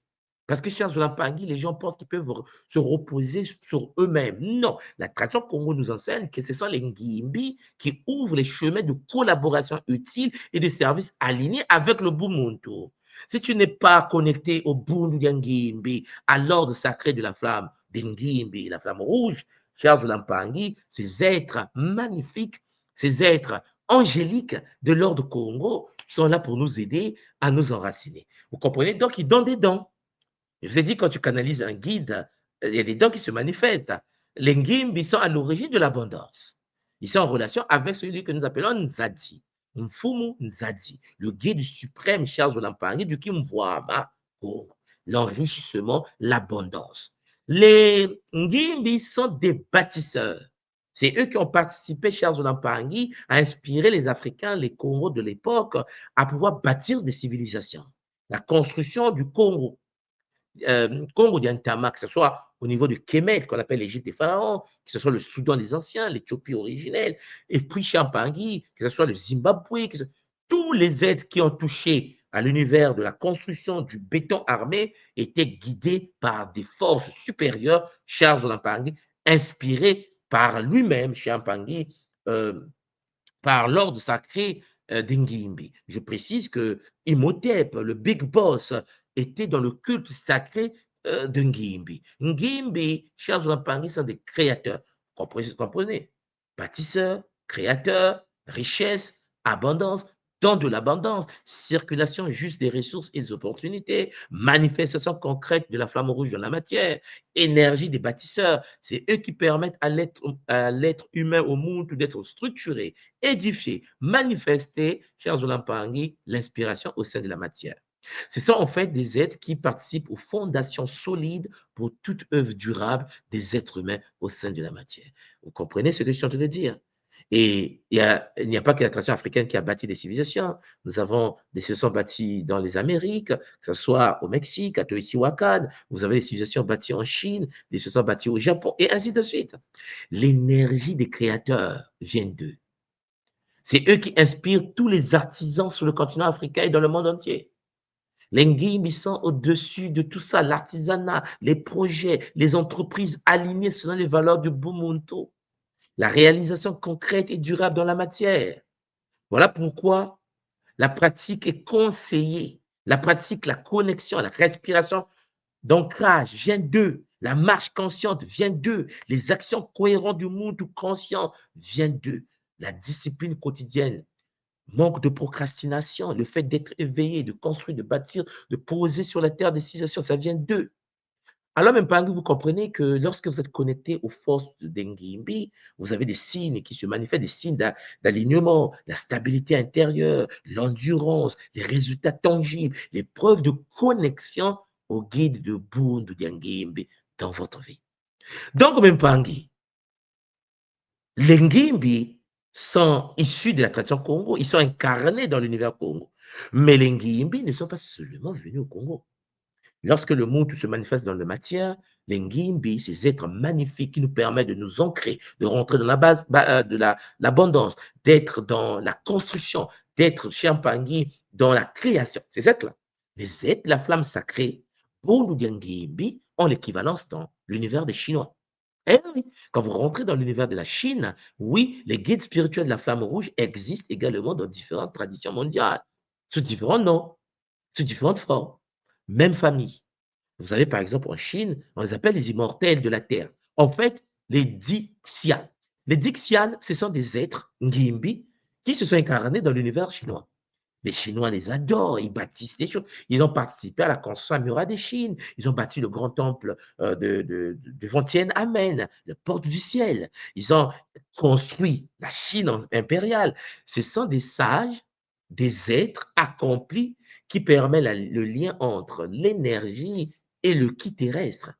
Parce que chez Lampangui, les gens pensent qu'ils peuvent se reposer sur eux-mêmes. Non, la tradition Congo nous enseigne que ce sont les Ngimbi qui ouvrent les chemins de collaboration utile et de services alignés avec le Bumuntu. Si tu n'es pas connecté au Bundu Ngimbi, à l'ordre sacré de la flamme d'Ngimbi, la flamme rouge, cher Lampangui, ces êtres magnifiques, ces êtres angéliques de l'ordre Congo sont là pour nous aider à nous enraciner. Vous comprenez? Donc, ils donnent des dons. Je vous ai dit, quand tu canalises un guide, il y a des dons qui se manifestent. Les Ngimbi sont à l'origine de l'abondance. Ils sont en relation avec celui que nous appelons Nzadi, Mfumu Nzadi, le guide suprême Charles Lampangui du Kimwama, l'enrichissement, l'abondance. Les Ngimbi sont des bâtisseurs. C'est eux qui ont participé, Charles Lampangui, à inspirer les Africains, les Congos de l'époque, à pouvoir bâtir des civilisations. La construction du Congo, Congo d'Antama, que ce soit au niveau de Kemet, qu'on appelle l'Égypte des pharaons, que ce soit le Soudan des anciens, l'Éthiopie originelle, et puis Champangui, que ce soit le Zimbabwe, tous les êtres qui ont touché à l'univers de la construction du béton armé étaient guidés par des forces supérieures, Charles Lampangui, inspirés par lui-même, Champangui, par l'ordre sacré d'Ngimbi. Je précise que Imhotep, le Big Boss, était dans le culte sacré de Ngimbi. Ngimbi, chers Lampangui, sont des créateurs. Comprenez? bâtisseur, créateur, richesse, abondance, don de l'abondance, circulation juste des ressources et des opportunités, manifestation concrète de la flamme rouge dans la matière, énergie des bâtisseurs. C'est eux qui permettent à l'être humain au monde d'être structuré, édifié, manifesté, chers Olampangui, l'inspiration au sein de la matière. Ce sont en fait des êtres qui participent aux fondations solides pour toute œuvre durable des êtres humains au sein de la matière. Vous comprenez ce que je suis en train de dire? Et il n'y a pas que la tradition africaine qui a bâti des civilisations. Nous avons des civilisations bâties dans les Amériques, que ce soit au Mexique, à Teotihuacan. Vous avez des civilisations bâties en Chine, des civilisations bâties au Japon, et ainsi de suite. L'énergie des créateurs vient d'eux. C'est eux qui inspirent tous les artisans sur le continent africain et dans le monde entier. Les Ngimbi sont au-dessus de tout ça, l'artisanat, les projets, les entreprises alignées selon les valeurs du Bumuntu, la réalisation concrète et durable dans la matière. Voilà pourquoi la pratique est conseillée. La pratique, la connexion, la respiration d'ancrage vient d'eux. La marche consciente vient d'eux. Les actions cohérentes du monde conscient viennent d'eux. La discipline quotidienne, manque de procrastination, le fait d'être éveillé, de construire, de bâtir, de poser sur la terre des civilisations, ça vient d'eux. Alors, même pas, vous comprenez que lorsque vous êtes connecté aux forces de Ngimbi, vous avez des signes qui se manifestent, des signes d'alignement, la stabilité intérieure, l'endurance, les résultats tangibles, les preuves de connexion au guide de Bundu de Ngimbi dans votre vie. Donc, même pas, les Ngimbi sont issus de la tradition Congo, ils sont incarnés dans l'univers Congo. Mais les Ngimbi ne sont pas seulement venus au Congo. Lorsque le Muntu se manifeste dans la matière, les Ngimbi, ces êtres magnifiques qui nous permettent de nous ancrer, de rentrer dans la base de l'abondance, d'être dans la construction, d'être chez Mpangui dans la création. Ces êtres-là, les êtres de la flamme sacrée, Bundu de Ngimbi, ont l'équivalence dans l'univers des Chinois. Eh oui, quand vous rentrez dans l'univers de la Chine, oui, les guides spirituels de la flamme rouge existent également dans différentes traditions mondiales, sous différents noms, sous différentes formes, même famille. Vous avez par exemple en Chine, on les appelle les immortels de la terre. En fait, les Dixian. Les Dixian, ce sont des êtres, Ngimbi, qui se sont incarnés dans l'univers chinois. Les Chinois les adorent, ils bâtissent des choses. Ils ont participé à la construction muraille des Chines. Ils ont bâti le grand temple de Tiananmen, le porte du ciel. Ils ont construit la Chine impériale. Ce sont des sages, des êtres accomplis qui permettent le lien entre l'énergie et le ki terrestre.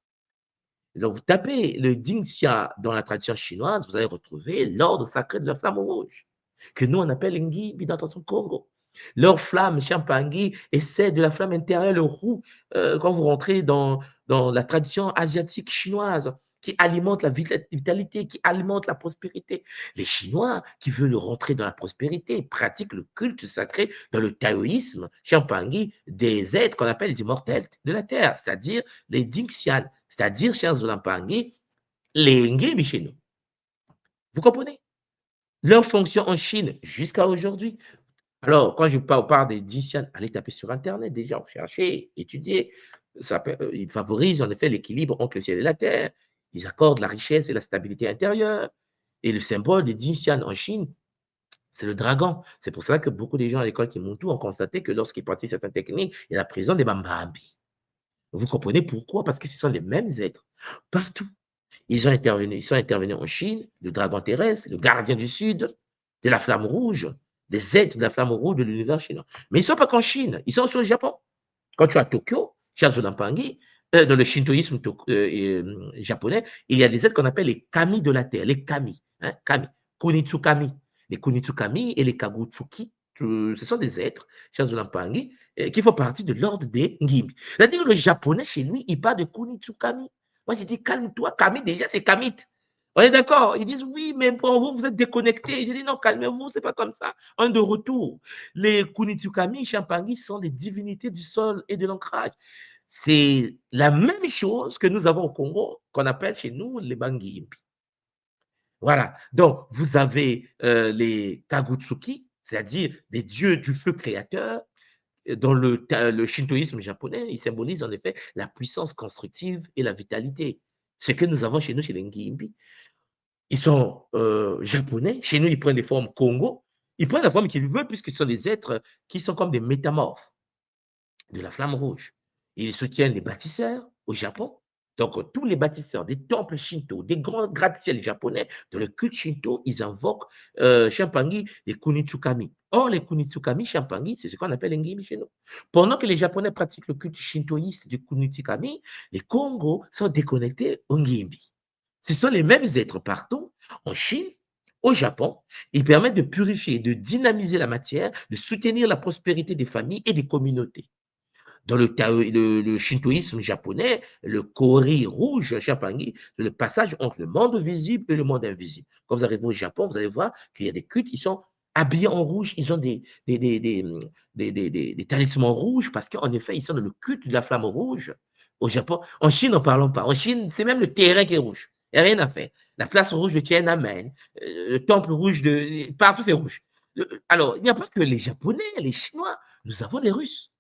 Donc, vous tapez le Dingxia dans la tradition chinoise, vous allez retrouver l'ordre sacré de la flamme rouge, que nous on appelle Ngimbi dans son Congo. Leur flamme, Champangui, est celle de la flamme intérieure, le roux, quand vous rentrez dans la tradition asiatique chinoise, qui alimente la vitalité, qui alimente la prospérité. Les Chinois qui veulent rentrer dans la prospérité pratiquent le culte sacré dans le taoïsme, Champangui, des êtres qu'on appelle les immortels de la terre, c'est-à-dire les Dingxian, c'est-à-dire, chers Olampangui, les Ngimbi chez nous. Vous comprenez? Leur fonction en Chine jusqu'à aujourd'hui. Alors, quand je parle des Dingxian, allez taper sur Internet, déjà, chercher, étudier. Ils favorisent en effet l'équilibre entre le ciel et la terre. Ils accordent la richesse et la stabilité intérieure. Et le symbole des Dingxian en Chine, c'est le dragon. C'est pour ça que beaucoup de gens à l'école Kimuntu ont constaté que lorsqu'ils pratiquent certaines techniques, il y a la présence des Bambambi. Vous comprenez pourquoi? Parce que ce sont les mêmes êtres partout. Ils sont intervenus en Chine, le dragon terrestre, le gardien du Sud, de la flamme rouge, des êtres de la flamme rouge de l'univers chinois. Mais ils ne sont pas qu'en Chine, ils sont sur le Japon. Quand tu es à Tokyo, chez Zolampangi, dans le shintoïsme japonais, il y a des êtres qu'on appelle les kami de la terre, les kami, hein, kami, kunitsukami. Les kunitsukami et les kagutsuki, ce sont des êtres, chez Zolampangi, qui font partie de l'ordre des Ngimbi. C'est-à-dire que le japonais, chez lui, il parle de kunitsukami. Moi, j'ai dit, calme-toi, Kami, déjà, c'est Kamit. On est d'accord? Ils disent, oui, mais pour vous, vous êtes déconnectés. J'ai dit, non, calmez-vous, c'est pas comme ça. Un de retour. Les Kunitsukami, Champangui sont des divinités du sol et de l'ancrage. C'est la même chose que nous avons au Congo, qu'on appelle chez nous les Bangimbi. Voilà. Donc, vous avez les Kagutsuki, c'est-à-dire des dieux du feu créateur. Dans le shintoïsme japonais, il symbolise en effet la puissance constructive et la vitalité. Ce que nous avons chez nous, chez les Ngimbi. Ils sont japonais. Chez nous, ils prennent des formes Congo. Ils prennent la forme qu'ils veulent puisque ce sont des êtres qui sont comme des métamorphes de la flamme rouge. Ils soutiennent les bâtisseurs au Japon. Donc, tous les bâtisseurs des temples shinto, des grands gratte-ciel japonais, dans le culte shinto, ils invoquent Champangi, les kunitsukami. Or, les kunitsukami, Champangi, c'est ce qu'on appelle Ngimi chez nous. Pendant que les Japonais pratiquent le culte shintoïste du kunitsukami, les Congos sont déconnectés au Ngimi. Ce sont les mêmes êtres partout, en Chine, au Japon. Ils permettent de purifier, de dynamiser la matière, de soutenir la prospérité des familles et des communautés. Dans le shintoïsme japonais, le kori rouge, Champangi, c'est le passage entre le monde visible et le monde invisible. Quand vous arrivez au Japon, vous allez voir qu'il y a des cultes, ils sont habillés en rouge, ils ont des talismans rouges parce qu'en effet, ils sont dans le culte de la flamme rouge. Au Japon, en Chine, n'en parlons pas. En Chine, c'est même le terrain qui est rouge. Il n'y a rien à faire. La place rouge de Tiananmen, le temple rouge partout, c'est rouge. Alors, il n'y a pas que les Japonais, les Chinois, nous avons les Russes.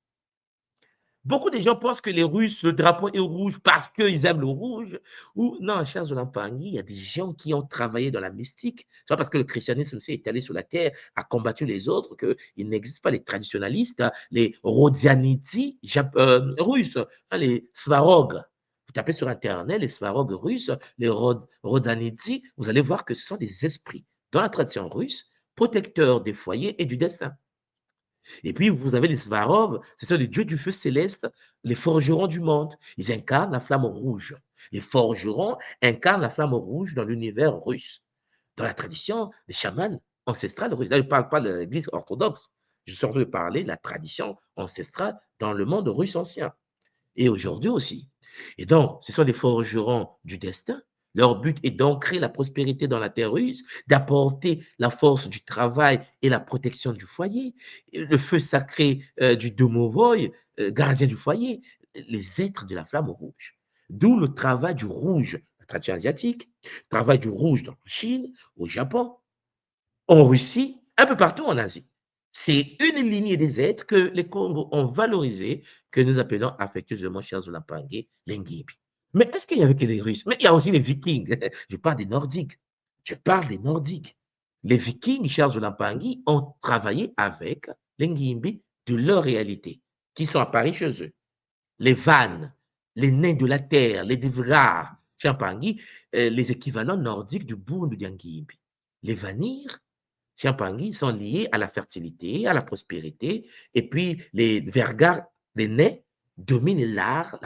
Beaucoup de gens pensent que les Russes, le drapeau est rouge parce qu'ils aiment le rouge. Ou non, chers Olampangui, il y a des gens qui ont travaillé dans la mystique. Soit parce que le christianisme s'est étalé sur la terre, a combattu les autres, qu'il n'existe pas les traditionalistes, les Rodianiti russes, les Svarog. Vous tapez sur Internet les Svarog russes, les Rodianiti, vous allez voir que ce sont des esprits dans la tradition russe, protecteurs des foyers et du destin. Et puis, vous avez les Svarov, ce sont les dieux du feu céleste, les forgerons du monde. Ils incarnent la flamme rouge. Les forgerons incarnent la flamme rouge dans l'univers russe. Dans la tradition des chamans ancestrales russes. Là, je ne parle pas de l'église orthodoxe. Je suis en train de parler de la tradition ancestrale dans le monde russe ancien. Et aujourd'hui aussi. Et donc, ce sont des forgerons du destin. Leur but est d'ancrer la prospérité dans la terre russe, d'apporter la force du travail et la protection du foyer. Le feu sacré du Domovoy, gardien du foyer, les êtres de la flamme rouge. D'où le travail du rouge, la tradition asiatique, le travail du rouge dans la Chine, au Japon, en Russie, un peu partout en Asie. C'est une lignée des êtres que les Congos ont valorisé, que nous appelons affectueusement, chers Olampangé, les Ngébi. Mais est-ce qu'il y avait que les Russes? Mais il y a aussi les Vikings. Je parle des Nordiques. Je parle des Nordiques. Les Vikings, chers Olampangé, ont travaillé avec les Ngimbi de leur réalité, qui sont apparus chez eux. Les Vannes, les nains de la terre, les Devrar, Champangui, les équivalents nordiques du Bourne de Ngimbi. Les Vanir, Champangui sont liés à la fertilité, à la prospérité, et puis les Vergars, les nains, dominent l'art,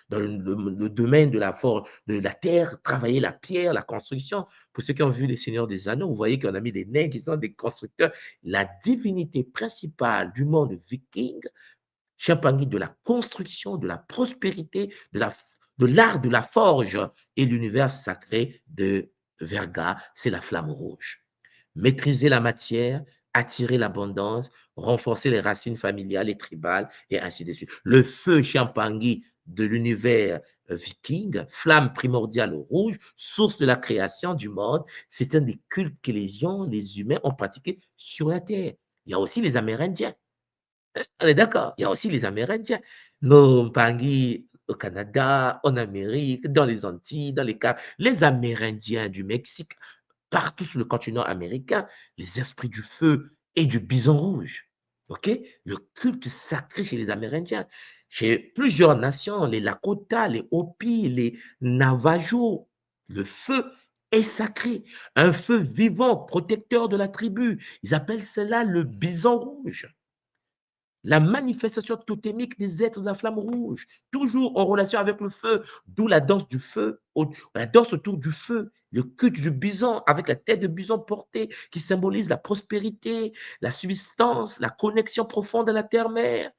dans le domaine de la terre, travailler la pierre, la construction. Pour ceux qui ont vu les Seigneurs des Anneaux, vous voyez qu'on a mis des nains qui sont des constructeurs. La divinité principale du monde viking, Champangui, de la construction, de la prospérité, de l'art de la forge et l'univers sacré de Verga, c'est la flamme rouge. Maîtriser la matière, attirer l'abondance, renforcer les racines familiales et tribales, et ainsi de suite. Le feu Champangui de l'univers viking, flamme primordiale au rouge, source de la création du monde, c'est un des cultes que les humains ont pratiqués sur la terre. Il y a aussi les Amérindiens. On est d'accord, il y a aussi les Amérindiens. Nos Mpangui au Canada, en Amérique, dans les Antilles, dans les Caraïbes, les Amérindiens du Mexique, partout sur le continent américain, les esprits du feu et du bison rouge. OK? Le culte sacré chez les Amérindiens. Chez plusieurs nations, les Lakota, les Hopi, les Navajos, le feu est sacré. Un feu vivant, protecteur de la tribu. Ils appellent cela le bison rouge. La manifestation totémique des êtres de la flamme rouge, toujours en relation avec le feu, d'où la danse du feu, la danse autour du feu, le culte du bison avec la tête de bison portée qui symbolise la prospérité, la subsistance, la connexion profonde à la terre-mère.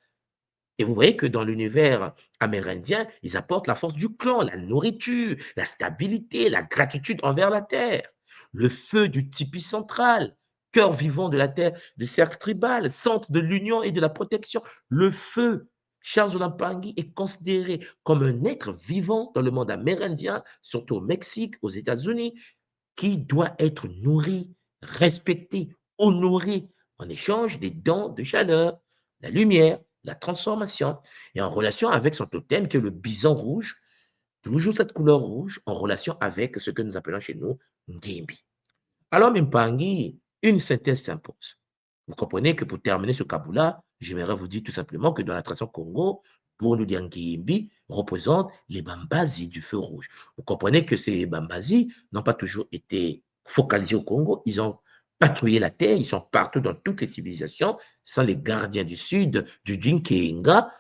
Et vous voyez que dans l'univers amérindien, ils apportent la force du clan, la nourriture, la stabilité, la gratitude envers la terre. Le feu du tipi central, cœur vivant de la terre, du cercle tribal, centre de l'union et de la protection. Le feu, Charles Olampangui, est considéré comme un être vivant dans le monde amérindien, surtout au Mexique, aux États-Unis, qui doit être nourri, respecté, honoré en échange des dons de chaleur, la lumière, la transformation, et en relation avec son totem qui est le bison rouge, toujours cette couleur rouge, en relation avec ce que nous appelons chez nous Ngimbi. Alors, Mimpangi, une synthèse s'impose. Vous comprenez que pour terminer ce Kabula, j'aimerais vous dire tout simplement que dans la tradition Congo, pour nous dire Ngimbi représente les Bambazi du feu rouge. Vous comprenez que ces Bambazi n'ont pas toujours été focalisés au Congo, ils ont patrouillé la terre, ils sont partout dans toutes les civilisations, ce sont les gardiens du sud, du Dinkénga,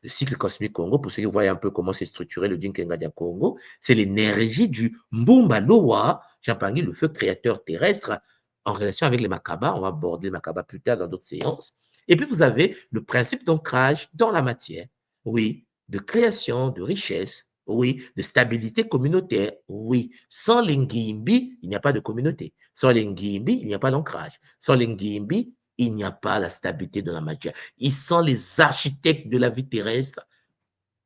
le cycle cosmique Congo, pour ceux qui voient un peu comment c'est structuré le Dinkénga du Congo, c'est l'énergie du Mbumba Loa, Champangui, le feu créateur terrestre, en relation avec les Makaba. On va aborder les Makaba plus tard dans d'autres séances. Et puis, vous avez le principe d'ancrage dans la matière, oui, de création, de richesse, oui, de stabilité communautaire, oui. Sans l'Engimbi, il n'y a pas de communauté. Sans l'Engimbi, il n'y a pas d'ancrage. Sans l'Engimbi, il n'y a pas la stabilité de la matière. Ils sont les architectes de la vie terrestre,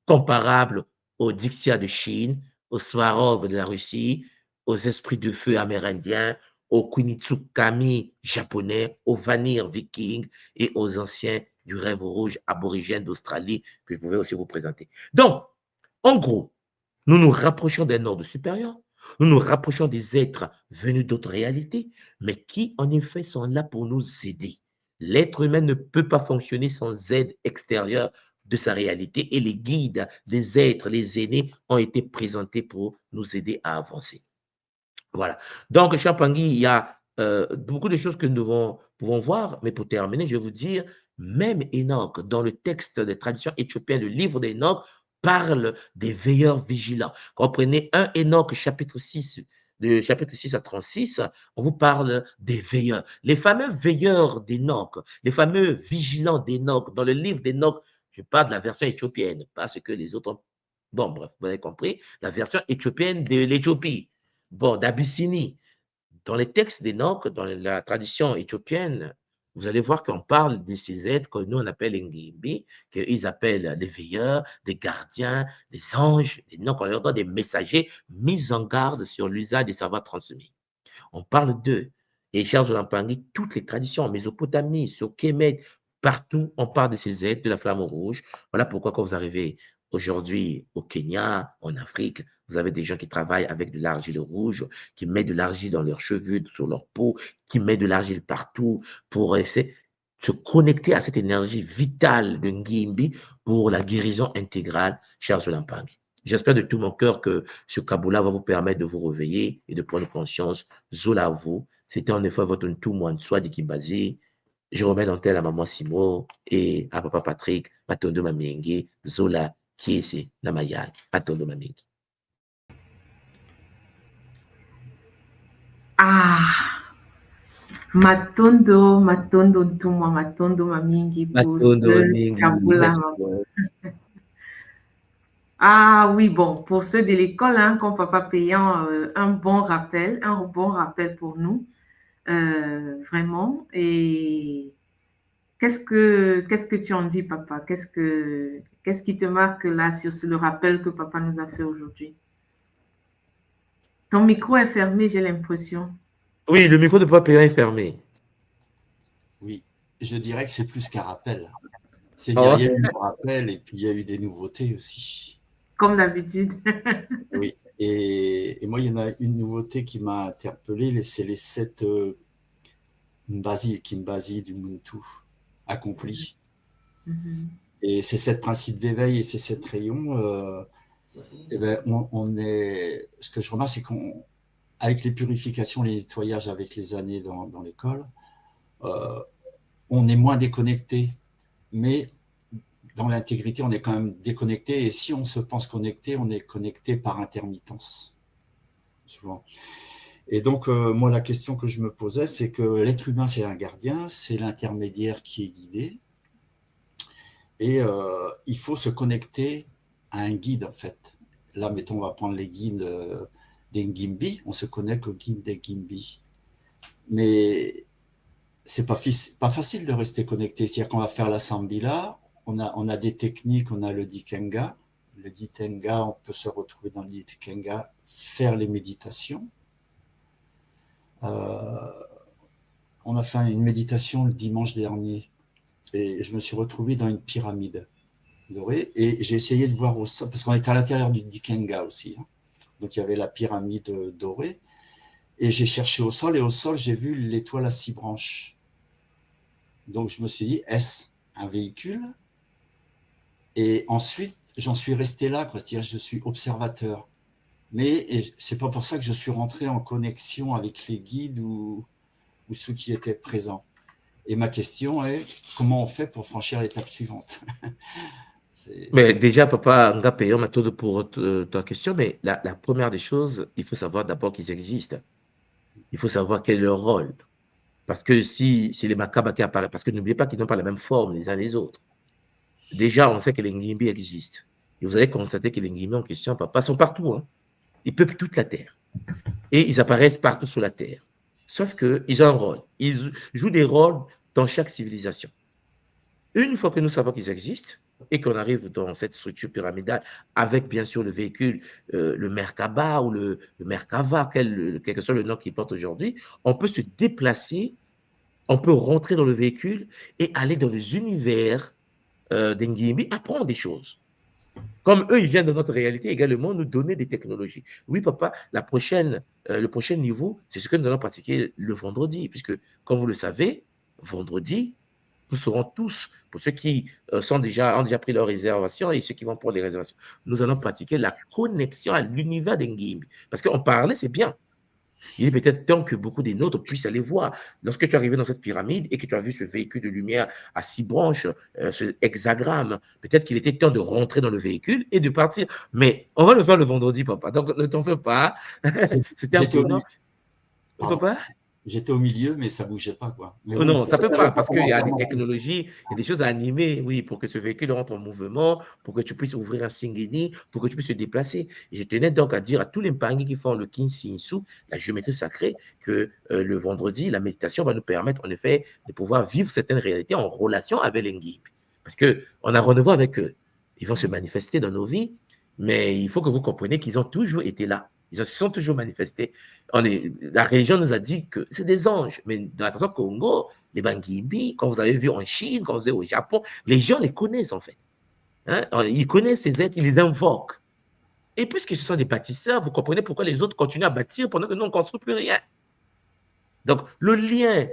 comparables aux Dixia de Chine, aux Svarov de la Russie, aux esprits de feu amérindiens, aux Kunitsukami japonais, aux Vanir vikings et aux anciens du rêve rouge aborigène d'Australie que je pouvais aussi vous présenter. Donc, en gros, nous nous rapprochons d'un ordre supérieur, nous nous rapprochons des êtres venus d'autres réalités, mais qui en effet sont là pour nous aider. L'être humain ne peut pas fonctionner sans aide extérieure de sa réalité et les guides, les êtres, les aînés ont été présentés pour nous aider à avancer. Voilà. Donc, Champangui, il y a beaucoup de choses que nous pouvons voir, mais pour terminer, je vais vous dire, même Enoch, dans le texte des traditions éthiopiennes, le livre d'Enoch, parle des veilleurs vigilants. Quand vous prenez 1 Enoch, chapitre 6, de chapitre 6 à 36, on vous parle des veilleurs. Les fameux veilleurs d'Enoch, les fameux vigilants d'Enoch, dans le livre d'Enoch, je parle de la version éthiopienne, pas ce que les autres ont. Bon, bref, vous avez compris, la version éthiopienne de l'Éthiopie. Bon, d'Abyssinie. Dans les textes d'Enoch, dans la tradition éthiopienne, vous allez voir qu'on parle de ces êtres que nous on appelle les Ngimbi, qu'ils appellent des veilleurs, des gardiens, des anges, donc on leur donne des messagers mis en garde sur l'usage des savoirs transmis. On parle d'eux. Et Charles Lampangui, toutes les traditions, en Mésopotamie, sur Kémet, partout, on parle de ces êtres, de la flamme rouge. Voilà pourquoi quand vous arrivez aujourd'hui au Kenya, en Afrique, vous avez des gens qui travaillent avec de l'argile rouge, qui mettent de l'argile dans leurs cheveux, sur leur peau, qui mettent de l'argile partout pour essayer de se connecter à cette énergie vitale de Ngimbi pour la guérison intégrale, Charles Lampangui. J'espère de tout mon cœur que ce Kabula va vous permettre de vous réveiller et de prendre conscience. Zola à vous. C'était en effet votre tout moine, soit d'Ikimbazi. Je remets l'antenne à maman Simo et à papa Patrick, Matondo Mamengi, Zola, Kiesi, Namayag, Matondo Mamengi. Ah, Matondo Ntumwa, Matondo Mamingi pour Matondo ce Mamengi, Kabula. Ah oui, bon, pour ceux de l'école, hein, comme papa payant, un bon rappel pour nous, vraiment. Et qu'est-ce que tu en dis, papa? Qu'est-ce qui te marque là sur le rappel que papa nous a fait aujourd'hui? Ton micro est fermé, j'ai l'impression. Oui, le micro de papa payant est fermé. Oui, je dirais que c'est plus qu'un rappel. Il y a eu un rappel et puis il y a eu des nouveautés aussi. Comme d'habitude. Oui, et moi, il y en a une nouveauté qui m'a interpellé, c'est les 7 Kimbazi du Muntu accomplis. Et ces 7 principes d'éveil et ces 7 rayons, eh ben, ce que je remarque, c'est qu'avec les purifications, les nettoyages avec les années dans l'école, on est moins déconnecté, mais dans l'intégrité, on est quand même déconnecté. Et si on se pense connecté, on est connecté par intermittence, souvent. Et donc, moi, la question que je me posais, c'est que l'être humain, c'est un gardien, c'est l'intermédiaire qui est guidé. Et il faut se connecter à un guide, en fait. Là, mettons, on va prendre les guides des Ngimbi. On se connecte au guide des Ngimbi. Mais c'est pas facile de rester connecté. C'est-à-dire qu'on va faire la Sambila. On a des techniques, on a le Dikenga. Le Ditenga, on peut se retrouver dans le Ditenga, faire les méditations. On a fait une méditation le dimanche dernier et je me suis retrouvé dans une pyramide dorée et j'ai essayé de voir au sol, parce qu'on était à l'intérieur du Dikenga aussi. Hein. Donc il y avait la pyramide dorée Et j'ai cherché au sol, et au sol, j'ai vu l'étoile à 6 branches. Donc, je me suis dit, est-ce un véhicule? Et ensuite, j'en suis resté là, quoi. C'est-à-dire, je suis observateur. Mais c'est pas pour ça que je suis rentré en connexion avec les guides ou ceux qui étaient présents. Et ma question est, comment on fait pour franchir l'étape suivante? Mais déjà, papa, on a payé ma méthode pour ta question, mais la première des choses, il faut savoir d'abord qu'ils existent. Il faut savoir quel est leur rôle. Parce que si c'est les Makaba qui apparaissent, parce que n'oubliez pas qu'ils n'ont pas la même forme les uns les autres. Déjà, on sait que les Ngimbi existent. Et vous allez constater que les Ngimbi en question, papa, sont partout. Hein. Ils peuplent toute la Terre. Et ils apparaissent partout sur la Terre. Sauf qu'ils ont un rôle. Ils jouent des rôles dans chaque civilisation. Une fois que nous savons qu'ils existent et qu'on arrive dans cette structure pyramidale avec bien sûr le véhicule, le Merkaba ou le Merkava, quel que soit le nom qu'il porte aujourd'hui, on peut se déplacer, on peut rentrer dans le véhicule et aller dans les univers des Ngimbi, apprendre des choses. Comme eux, ils viennent de notre réalité également nous donner des technologies. Oui, papa, le prochain niveau, c'est ce que nous allons pratiquer le vendredi, puisque, comme vous le savez, vendredi, nous serons tous, pour ceux qui ont déjà pris leur réservation et ceux qui vont pour les réservations, nous allons pratiquer la connexion à l'univers d'Engimbi. Parce qu'on parlait, c'est bien. Il est peut-être temps que beaucoup des nôtres puissent aller voir. Lorsque tu es arrivé dans cette pyramide et que tu as vu ce véhicule de lumière à 6 branches, ce hexagramme, peut-être qu'il était temps de rentrer dans le véhicule et de partir. Mais on va le faire le vendredi, papa. Donc ne t'en fais pas. C'était impressionnant. Papa? J'étais au milieu, mais ça ne bougeait pas, quoi. Mais Oh non, ça ne peut pas, pas parce qu'il y a des comment. technologies, il y a des choses à animer, oui, pour que ce véhicule rentre en mouvement, pour que tu puisses ouvrir un Singini, pour que tu puisses te déplacer. Et je tenais donc à dire à tous les Mpangi qui font le Kinsinsu, la géométrie sacrée, que le vendredi, la méditation va nous permettre, en effet, de pouvoir vivre certaines réalités en relation avec les Ngib. Parce qu'on a rendez-vous avec eux. Ils vont se manifester dans nos vies, mais il faut que vous compreniez qu'ils ont toujours été là. Ils se sont toujours manifestés. La religion nous a dit que c'est des anges. Mais dans la façon Congo, les Bangimbi, quand vous avez vu en Chine, quand vous avez au Japon, les gens les connaissent en fait. Hein? Ils connaissent ces êtres, ils les invoquent. Et puisque ce sont des bâtisseurs, vous comprenez pourquoi les autres continuent à bâtir pendant que nous, on ne construit plus rien. Donc, le lien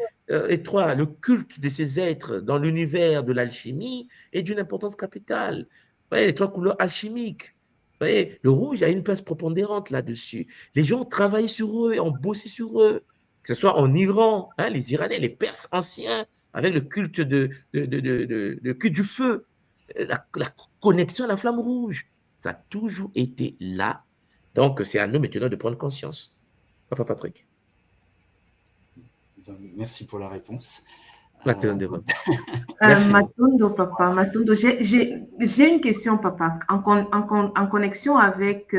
étroit, le culte de ces êtres dans l'univers de l'alchimie est d'une importance capitale. Vous voyez, les 3 couleurs alchimiques. Vous voyez, le rouge a une place prépondérante là-dessus. Les gens ont travaillé sur eux et ont bossé sur eux, que ce soit en Iran, hein, les Iraniens, les Perses anciens, avec le culte, le culte du feu, la connexion à la flamme rouge. Ça a toujours été là. Donc, c'est à nous maintenant de prendre conscience. Papa Patrick. Merci pour la réponse. Matondo, papa, Matondo, j'ai une question, papa, en connexion avec,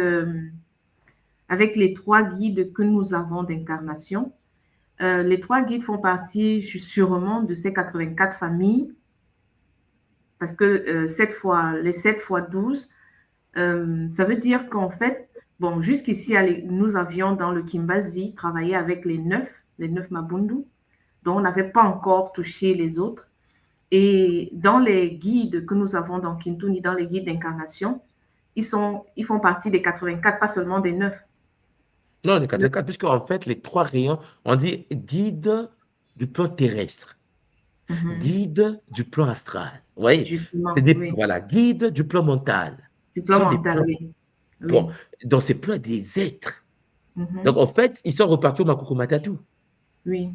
avec les 3 guides que nous avons d'incarnation. Les 3 guides font partie sûrement de ces 84 familles, parce que les 7 fois 12, ça veut dire qu'en fait, bon, jusqu'ici, nous avions dans le Kimbazi travaillé avec les 9 Mabundu, dont on n'avait pas encore touché les autres. Et dans les guides que nous avons dans Kintuni, dans les guides d'incarnation, ils font partie des 84, pas seulement des 9. Non, les 84, puisque en fait, les 3 rayons, on dit guide du plan terrestre, guide du plan astral. Vous voyez? Justement, oui. Voilà, guide du plan mental. Du plan mental, oui. Bon, dans ces plans des êtres. Donc, en fait, ils sont repartis au Makuku Matatu. Oui.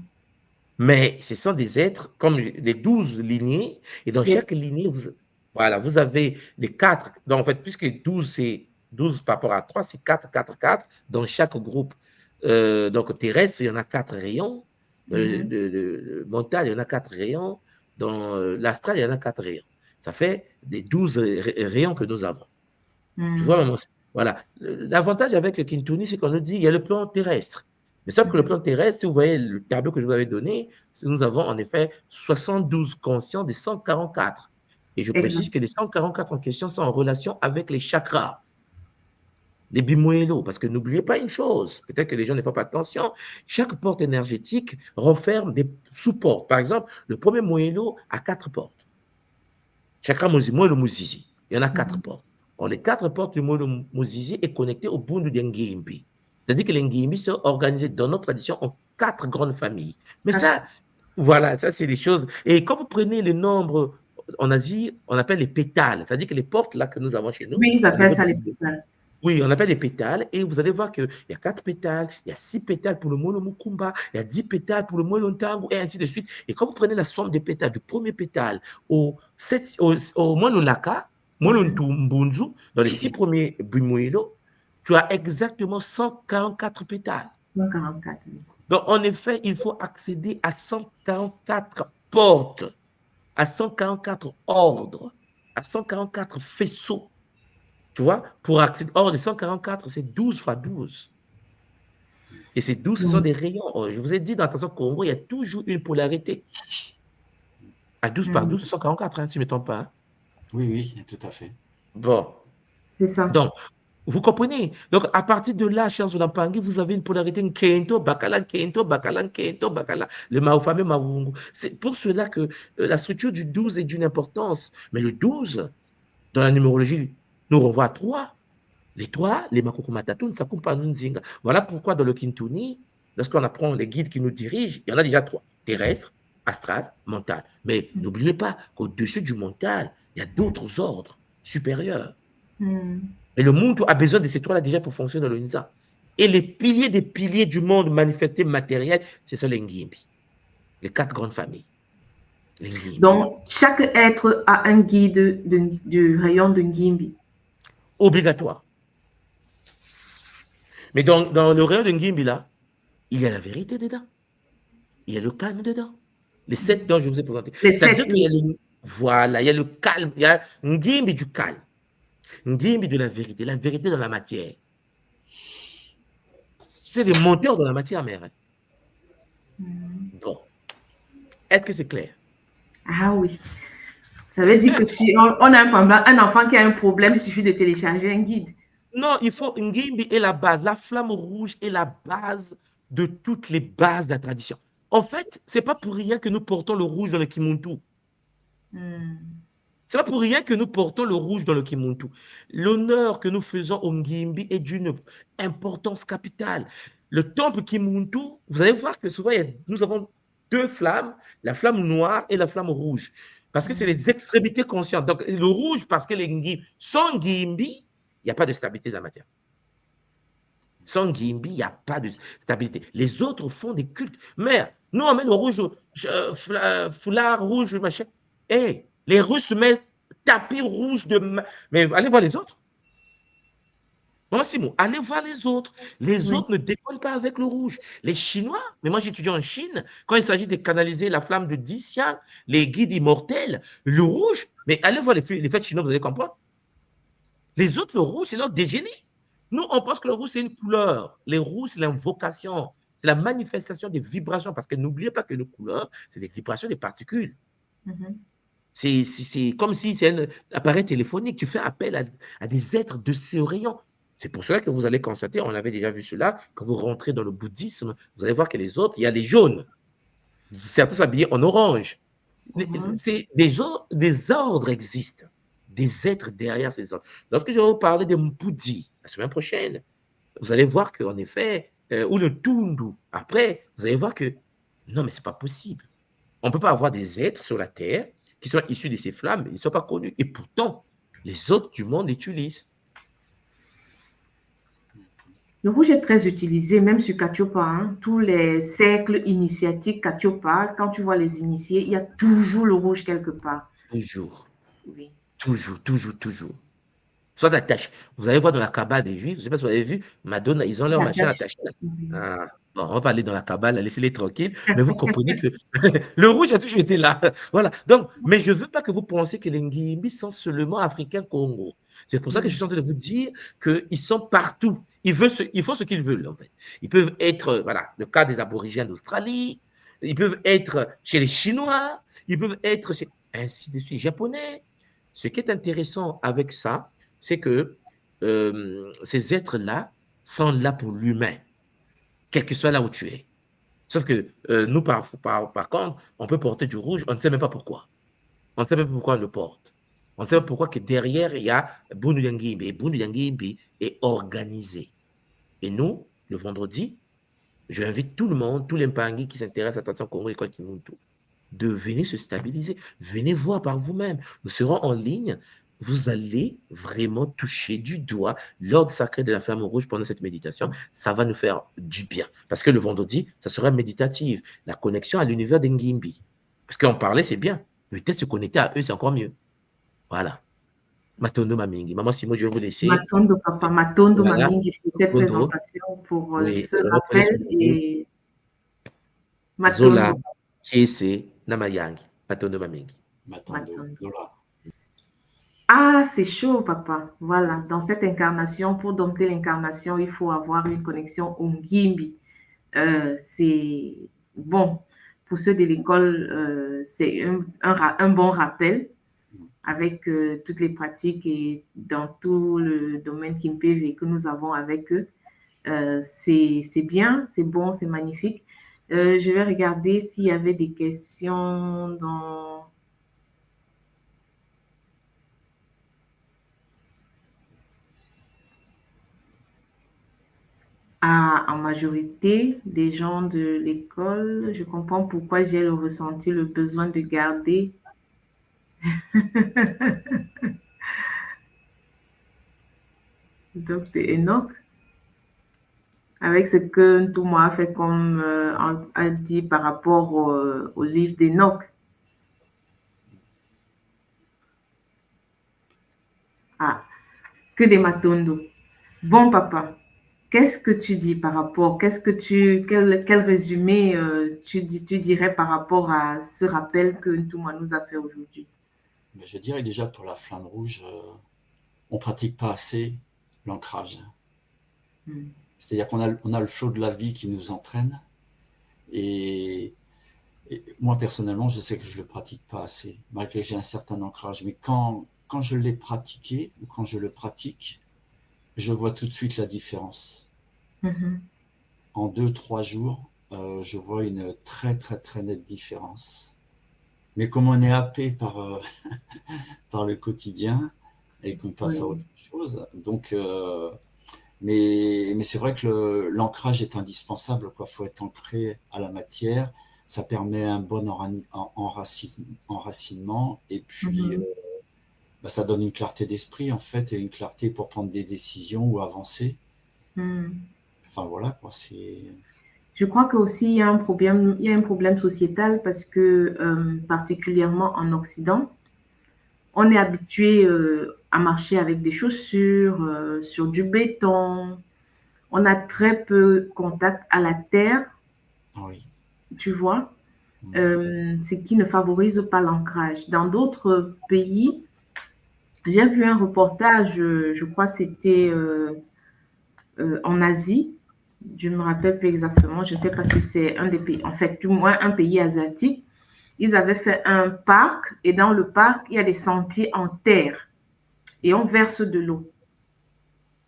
Mais ce sont des êtres comme les 12 lignées, et dans chaque lignée, vous avez les 4. Donc, en fait, puisque 12, c'est 12 par rapport à 3, c'est 4, 4, 4. Dans chaque groupe donc terrestre, il y en a 4 rayons. Le mental, il y en a 4 rayons. Dans l'astral, il y en a 4 rayons. Ça fait des 12 rayons que nous avons. Tu vois, maman? Voilà. L'avantage avec le Kintuni, c'est qu'on nous dit qu'il y a le plan terrestre. Mais sauf que le plan terrestre, si vous voyez le tableau que je vous avais donné, nous avons en effet 72 conscients des 144. Et je précise que les 144 en question sont en relation avec les chakras, les bimoélos. Parce que n'oubliez pas une chose, peut-être que les gens ne font pas attention, chaque porte énergétique renferme des sous-portes. Par exemple, le premier moélo a 4 portes. Chakra moélo Muzizi, il y en a 4 portes. Alors, les 4 portes du moélo Muzizi est connecté au Bundu Dengimbi. C'est-à-dire que les Ngimbi sont organisés dans notre tradition en 4 grandes familles. Mais Quatre. ça, voilà, ça c'est des choses. Et quand vous prenez le nombre en Asie, on appelle les pétales. C'est-à-dire que les portes là que nous avons chez nous, Oui, ils au appellent niveau ça les de, pétales. oui, on appelle des pétales et vous allez voir qu'il y a 4 pétales, il y a 6 pétales pour le mono mukumba, il y a 10 pétales pour le mono ntango et ainsi de suite. Et quand vous prenez la somme des pétales du premier pétale au mono laka, mono ntumbunzu, dans les 6 premiers bumuelo, tu as exactement 144 pétales. 144. Donc, en effet, il faut accéder à 144 portes, à 144 ordres, à 144 faisceaux. Tu vois, pour accéder. Or, les 144, c'est 12 fois 12. Et ces 12, ce sont des rayons. Je vous ai dit, dans l'attention Congo, il y a toujours une polarité. À 12 par 12, c'est 144, hein, si je ne me trompe pas. Hein. Oui, oui, tout à fait. Bon. C'est ça. Donc, vous comprenez? Donc, à partir de là, chers Olampangi, vous avez une polarité Nkento, Bakala, Nkento, Bakala, Nkento, Bakala, le fameux Mawungu. C'est pour cela que la structure du 12 est d'une importance. Mais le 12, dans la numérologie, nous renvoie à 3. Les 3, les Makukumatatun, Sakumpa Nunzinga. Voilà pourquoi dans le Kintuni, lorsqu'on apprend les guides qui nous dirigent, il y en a déjà 3. Terrestre, astral, mental. Mais n'oubliez pas qu'au-dessus du mental, il y a d'autres ordres supérieurs. Et le monde a besoin de ces 3-là déjà pour fonctionner dans le Nisa. Et les piliers des piliers du monde manifesté matériel, c'est ça les Ngimbi. Les 4 grandes familles. Donc, chaque être a un guide du rayon de Ngimbi. Obligatoire. Mais dans le rayon de Ngimbi, là, il y a la vérité dedans. Il y a le calme dedans. Les 7 dont je vous ai présenté. C'est-à-dire qu'il y a voilà, il y a le calme. Il y a Ngimbi du calme. Ngimbi de la vérité dans la matière. C'est des moteurs de la matière, mère. Bon. Est-ce que c'est clair? Ah oui. Ça veut dire que si on a un enfant qui a un problème, il suffit de télécharger un guide. Non, il faut Ngimbi est la base. La flamme rouge est la base de toutes les bases de la tradition. En fait, c'est pas pour rien que nous portons le rouge dans le Kimuntu. C'est pas pour rien que nous portons le rouge dans le Kimuntu. L'honneur que nous faisons au Ngimbi est d'une importance capitale. Le temple Kimuntu, vous allez voir que souvent, nous avons 2 flammes, la flamme noire et la flamme rouge. Parce que c'est les extrémités conscientes. Donc, le rouge, parce que les Ngimbi, sans Ngimbi, il n'y a pas de stabilité dans la matière. Sans Ngimbi, il n'y a pas de stabilité. Les autres font des cultes. Mais nous, on met le rouge, foulard rouge, machin. Hey, les Russes mettent tapis rouge de... Mais allez voir les autres. Moi, Simon, allez voir les autres. Les autres ne déconnent pas avec le rouge. Les Chinois, mais moi j'étudie en Chine, quand il s'agit de canaliser la flamme de Dixia, les guides immortels, le rouge, mais allez voir les fêtes chinoises, vous allez comprendre. Les autres, le rouge, c'est leur déjeuner. Nous, on pense que le rouge, c'est une couleur. Les rouges, c'est l'invocation. C'est la manifestation des vibrations. Parce que n'oubliez pas que nos couleurs, c'est des vibrations des particules. C'est comme si c'est un appareil téléphonique. Tu fais appel à des êtres de ces rayons. C'est pour cela que vous allez constater, on avait déjà vu cela, quand vous rentrez dans le bouddhisme, vous allez voir que les autres, il y a les jaunes. Certains s'habillent en orange. Des ordres existent. Des êtres derrière ces ordres. Lorsque je vais vous parler de Mpudi, la semaine prochaine, vous allez voir qu'en effet, ou le Tundu, après, vous allez voir que non, mais ce n'est pas possible. On ne peut pas avoir des êtres sur la Terre qui sont issus de ces flammes, ils ne sont pas connus. Et pourtant, les autres du monde l'utilisent. Le rouge est très utilisé, même sur Katiopa. Hein. Tous les cercles initiatiques Katiopa, quand tu vois les initiés, il y a toujours le rouge quelque part. Toujours. Oui. Toujours. Soit attaché. Vous allez voir dans la Kabbale des Juifs, je ne sais pas si vous avez vu, Madonna, ils ont leur machin attaché. Ah, bon, on va pas aller dans la Kabbale, laissez-les tranquilles, mais vous comprenez que le rouge a toujours été là. Voilà. Donc, mais je ne veux pas que vous pensiez que les Ngimbi sont seulement africains Congo. C'est pour ça que je suis en train de vous dire qu'ils sont partout. Ils font ce qu'ils veulent, en fait. Ils peuvent être, voilà, le cas des aborigènes d'Australie, ils peuvent être chez les Chinois, ils peuvent être chez, ainsi de suite, Japonais. Ce qui est intéressant avec ça, c'est que ces êtres-là sont là pour l'humain, quel que soit là où tu es. Sauf que nous, par contre, on peut porter du rouge, on ne sait même pas pourquoi. On ne sait même pas pourquoi on le porte. On ne sait pas pourquoi que derrière, il y a Bunu Yangimbi. Et Bunu Yangimbi est organisé. Et nous, le vendredi, je invite tout le monde, tous les Mpangui qui s'intéressent à Tradition Congo et Kwakimuntu, de venir se stabiliser. Venez voir par vous-même. Nous serons en ligne. Vous allez vraiment toucher du doigt l'ordre sacré de la flamme rouge pendant cette méditation. Ça va nous faire du bien. Parce que le vendredi, ça sera méditatif. La connexion à l'univers d'Engimbi. Parce qu'en parler, c'est bien. Peut-être se connecter à eux, c'est encore mieux. Voilà. Matondo Mamingi. Maman Simo, je vais vous laisser. Matondo Papa, Matondo Voilà. Mamingi pour cette Kondo. présentation, pour Oui, ce reprenez son rappel nom. et Zola, Matondo. Kiese, Namayangi. Matondo Mamingi. Matondo, Matondo. Zola. Ah, c'est chaud, papa. Voilà, dans cette incarnation, pour dompter l'incarnation, il faut avoir une connexion au Ngimbi. C'est bon, pour ceux de l'école, c'est un bon rappel avec toutes les pratiques et dans tout le domaine Kimpévé que nous avons avec eux. C'est bien, c'est bon, c'est magnifique. Je vais regarder s'il y avait des questions dans... Ah, en majorité des gens de l'école, je comprends pourquoi j'ai ressenti le besoin de garder. Dr. Enoch, avec ce que Ntouma a fait comme a dit par rapport au livre d'Enoch. Ah, que des Matondo. Bon, papa, qu'est-ce que tu dis par rapport, quel résumé tu dirais par rapport à ce rappel que Ntouma nous a fait aujourd'hui? Mais je dirais déjà pour la flamme rouge, on pratique pas assez l'ancrage. C'est-à-dire qu'on a le flot de la vie qui nous entraîne. Et moi, personnellement, je sais que je le pratique pas assez, malgré que j'ai un certain ancrage. Mais quand je l'ai pratiqué, ou quand je le pratique, je vois tout de suite la différence. En 2-3 jours, je vois une très, très, très nette différence. Mais comme on est happé par, par le quotidien et qu'on passe à autre chose, donc... mais c'est vrai que l'ancrage est indispensable, quoi. Faut être ancré à la matière. Ça permet un bon enracinement et puis ça donne une clarté d'esprit en fait et une clarté pour prendre des décisions ou avancer. Enfin voilà quoi. Je crois qu'aussi il y a un problème sociétal parce que particulièrement en Occident, on est habitué à marcher avec des chaussures, sur du béton. On a très peu contact à la terre, Oui. tu vois, ce qui ne favorise pas l'ancrage. Dans d'autres pays, j'ai vu un reportage, je crois que c'était en Asie, je ne me rappelle plus exactement, je ne sais pas si c'est un des pays, en fait, du moins un pays asiatique. Ils avaient fait un parc et dans le parc, il y a des sentiers en terre et on verse de l'eau.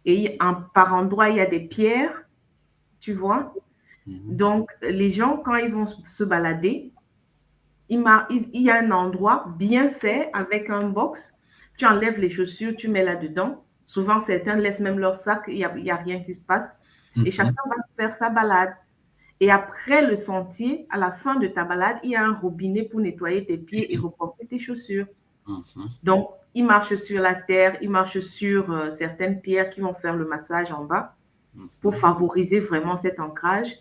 Et par endroits, il y a des pierres, tu vois. Donc, les gens, quand ils vont se balader, il y a un endroit bien fait avec un box. Tu enlèves les chaussures, tu mets là-dedans. Souvent, certains laissent même leur sac, il n'y a rien qui se passe. Et chacun va faire sa balade. Et après le sentier, à la fin de ta balade, il y a un robinet pour nettoyer tes pieds et reporter tes chaussures. Donc, ils marchent sur la terre, ils marchent sur certaines pierres qui vont faire le massage en bas pour favoriser vraiment cet ancrage.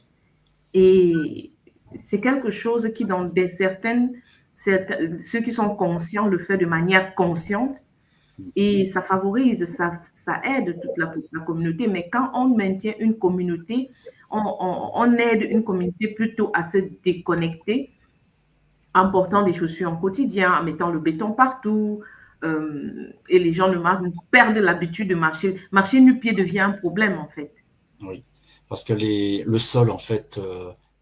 Et c'est quelque chose qui, dans ceux qui sont conscients, le fait de manière consciente et ça favorise, ça aide toute la communauté. Mais quand on maintient une communauté, on aide une communauté plutôt à se déconnecter en portant des chaussures en quotidien, en mettant le béton partout. Et les gens perdent l'habitude de marcher. Marcher nu-pied devient un problème, en fait. Oui, parce que le sol, en fait,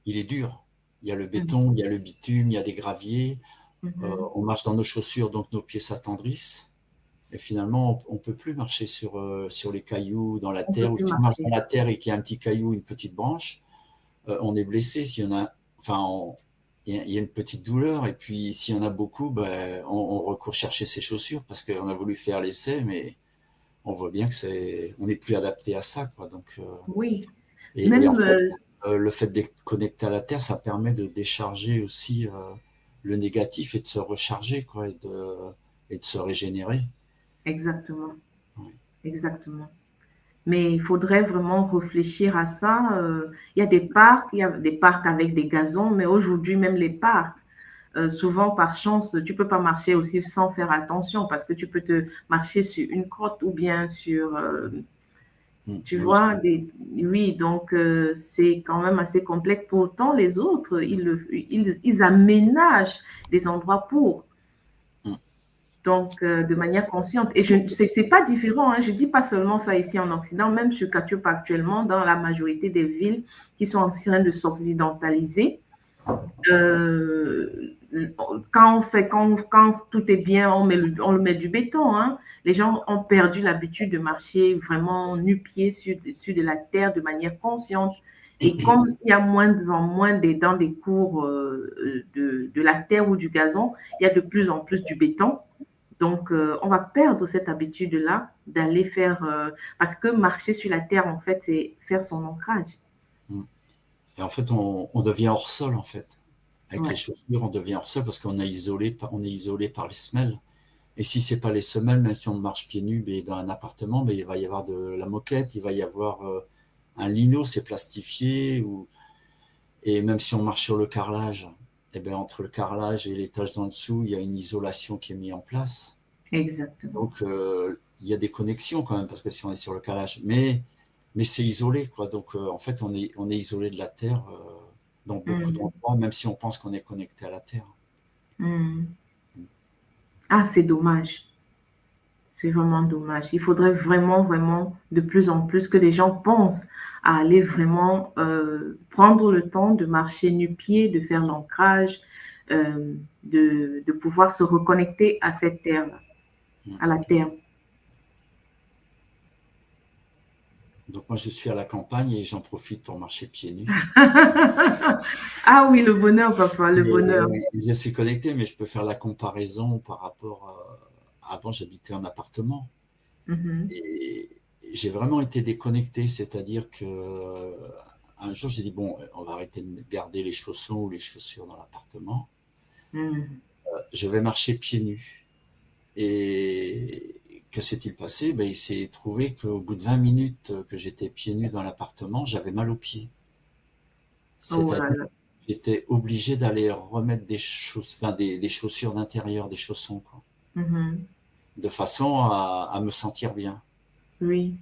il est dur. Il y a le béton, il y a le bitume, il y a des graviers. On marche dans nos chaussures, donc nos pieds s'attendrissent. Et finalement, on ne peut plus marcher sur les cailloux, dans la terre. Ou si on marche dans la terre et qu'il y a un petit caillou, une petite branche, on est blessé. S'il y en a, il y a une petite douleur. Et puis, s'il y en a beaucoup, on recourt chercher ses chaussures parce qu'on a voulu faire l'essai, mais on voit bien que on n'est plus adapté à ça, quoi. Donc, oui, Et Même, en fait, le fait d'être connecté à la Terre, ça permet de décharger aussi le négatif et de se recharger, quoi, et de se régénérer. exactement, Ouais. exactement. Mais il faudrait vraiment réfléchir à ça. Il y a des parcs avec des gazons, mais aujourd'hui, même les parcs, souvent par chance, tu peux pas marcher aussi sans faire attention parce que tu peux te marcher sur une crotte ou bien sur, tu Oui, vois, oui, donc c'est quand même assez complexe. Pourtant, les autres, ils aménagent des endroits pour. mm, Donc, de manière consciente. Et c'est pas différent, hein. Je dis pas seulement ça ici en Occident, même sur Katiop actuellement, dans la majorité des villes qui sont en train de s'occidentaliser. euh, quand tout est bien, on le met du béton, hein. Les gens ont perdu l'habitude de marcher vraiment nu-pieds sur de la terre de manière consciente. Et comme il y a moins en moins dans des cours de la terre ou du gazon, il y a de plus en plus du béton. Donc, on va perdre cette habitude-là d'aller faire, parce que marcher sur la terre, en fait, c'est faire son ancrage. mm. Et en fait, on devient hors sol, en fait. Avec les Ouais, chaussures, on devient hors sol parce on est isolé par les semelles. Et si c'est pas les semelles, même si on marche pieds nus, mais dans un appartement, mais il va y avoir de la moquette, il va y avoir un lino, c'est plastifié, et même si on marche sur le carrelage, eh ben, entre le carrelage et l'étage d'en dessous, il y a une isolation qui est mise en place. exactement. Donc, il y a des connexions quand même, parce que si on est sur le carrelage, mais c'est isolé, quoi. Donc, en fait, on est isolé de la Terre dans beaucoup Mhm. d'endroits, même si on pense qu'on est connecté à la Terre. Mhm. Ah, c'est dommage. C'est vraiment dommage. Il faudrait vraiment, vraiment, de plus en plus que les gens pensent à aller vraiment prendre le temps de marcher nu-pied, de faire l'ancrage, de pouvoir se reconnecter à cette terre-là, à la terre. Donc, moi, je suis à la campagne et j'en profite pour marcher pieds nus. Ah oui, le bonheur, papa, le bonheur. Je suis connecté, mais je peux faire la comparaison par rapport avant, j'habitais en appartement Mhm. et j'ai vraiment été déconnecté, c'est-à-dire que un jour j'ai dit bon, on va arrêter de garder les chaussons ou les chaussures dans l'appartement, Mhm. je vais marcher pieds nus. Et que s'est-il passé? Ben, il s'est trouvé qu'au bout de 20 minutes que j'étais pieds nus dans l'appartement, j'avais mal aux pieds. Oh là C'est-à-dire là. que j'étais obligé d'aller remettre enfin, des chaussures d'intérieur, des chaussons, quoi, Mhm. de façon à me sentir bien. Oui.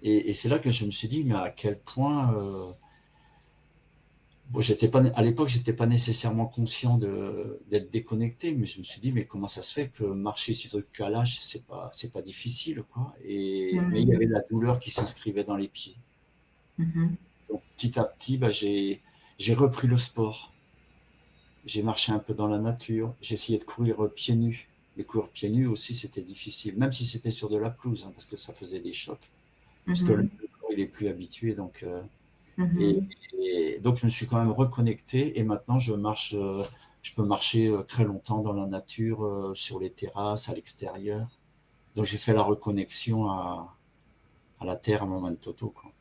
Et c'est là que je me suis dit, mais à quel point, bon, à l'époque, j'étais pas nécessairement conscient d'être déconnecté, mais je me suis dit, mais comment ça se fait que marcher sur le calage, c'est pas difficile, quoi. Mais il y avait Mhm. la douleur qui s'inscrivait dans les pieds. Mhm. Donc, petit à petit, bah, j'ai repris le sport. J'ai marché un peu dans la nature. J'ai essayé de courir pieds nus. Mais courir pieds nus aussi, c'était difficile, même si c'était sur de la pelouse, hein, parce que ça faisait des chocs. Parce que Mhm. le corps, il est plus habitué, donc. Et, Mhm. et donc, je me suis quand même reconnecté et maintenant, je peux marcher très longtemps dans la nature, sur les terrasses, à l'extérieur. Donc, j'ai fait la reconnexion à la terre, à moment de Toto, quoi.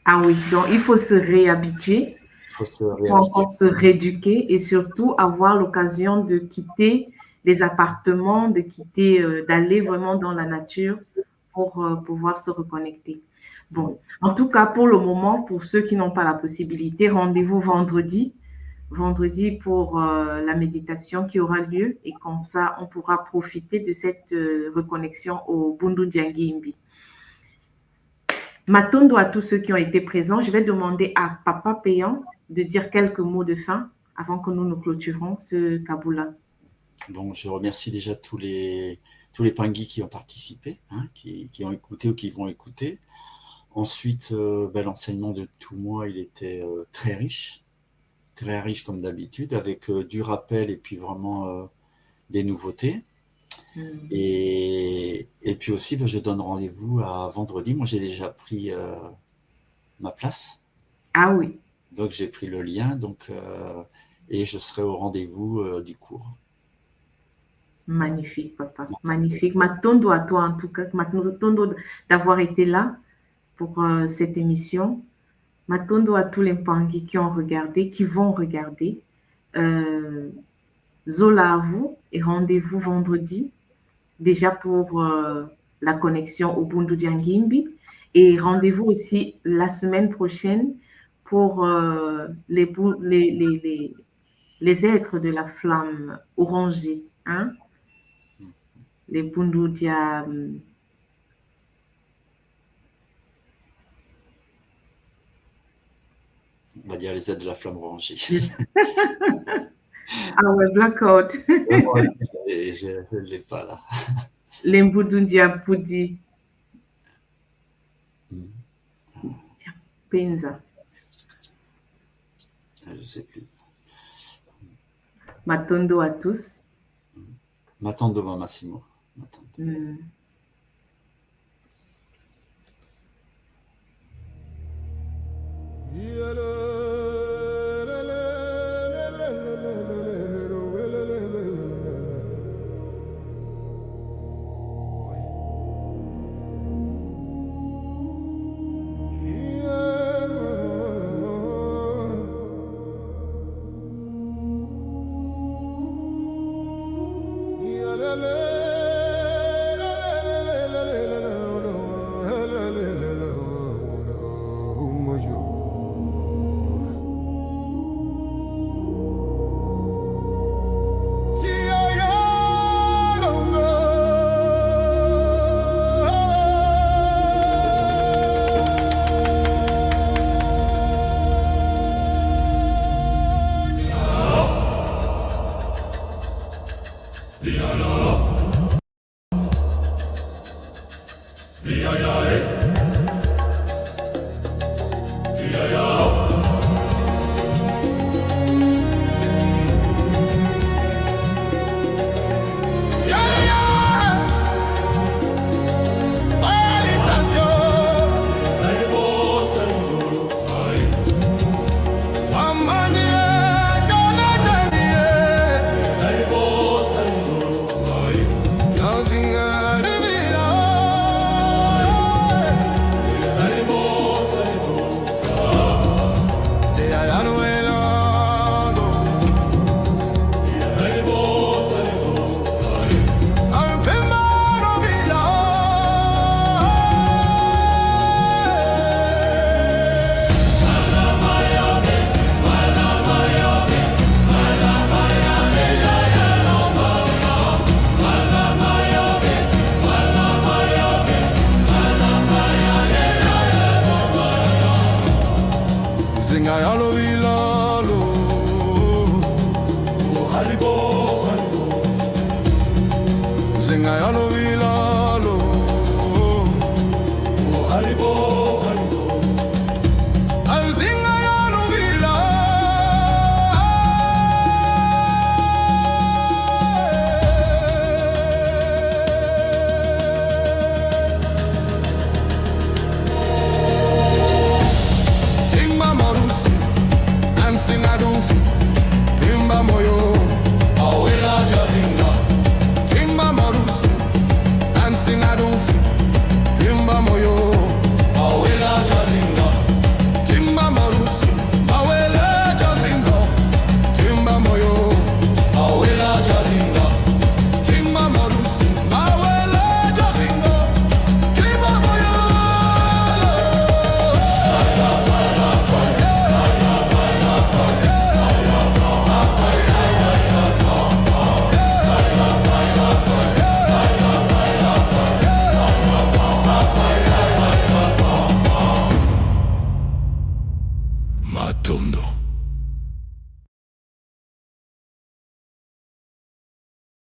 Ah oui, donc il faut se réhabituer. Il faut se Il faut réhabituer. encore se rééduquer et surtout avoir l'occasion de quitter les appartements, d'aller vraiment dans la nature pour pouvoir se reconnecter. Ouais. Bon, en tout cas, pour le moment, pour ceux qui n'ont pas la possibilité, rendez-vous vendredi pour la méditation qui aura lieu et comme ça, on pourra profiter de cette reconnexion au Bundu Ndiangimbi. Matondo à tous ceux qui ont été présents. Je vais demander à Papa Payant de dire quelques mots de fin avant que nous nous clôturons ce Kaboula. Donc, je remercie déjà tous les Pingui qui ont participé, hein, qui ont écouté ou qui vont écouter. Ensuite, ben, l'enseignement de tout moi, il était très riche comme d'habitude, avec du rappel et puis vraiment des nouveautés. Hmm. Et puis aussi, ben, je donne rendez-vous à vendredi. Moi, j'ai déjà pris ma place, Ah oui, donc j'ai pris le lien, et je serai au rendez-vous du cours. magnifique, papa. Merci. Magnifique. Matondo à toi, en tout cas. Matondo d'avoir été là pour cette émission. Matondo à tous les Mpangui qui ont regardé, qui vont regarder. Zola à vous et rendez-vous vendredi déjà pour la connexion au Bundu Diangimbi. Et rendez-vous aussi la semaine prochaine pour les êtres de la flamme orangée. Hein? Les Bundu Dia... On va dire les aides de la flamme orangée. Ah ouais, blackout. Je ne l'ai pas là. Les Bundu Dia Pudi. Penza. Je ne sais plus. Matondo à tous. Matondo Massimo. Mm.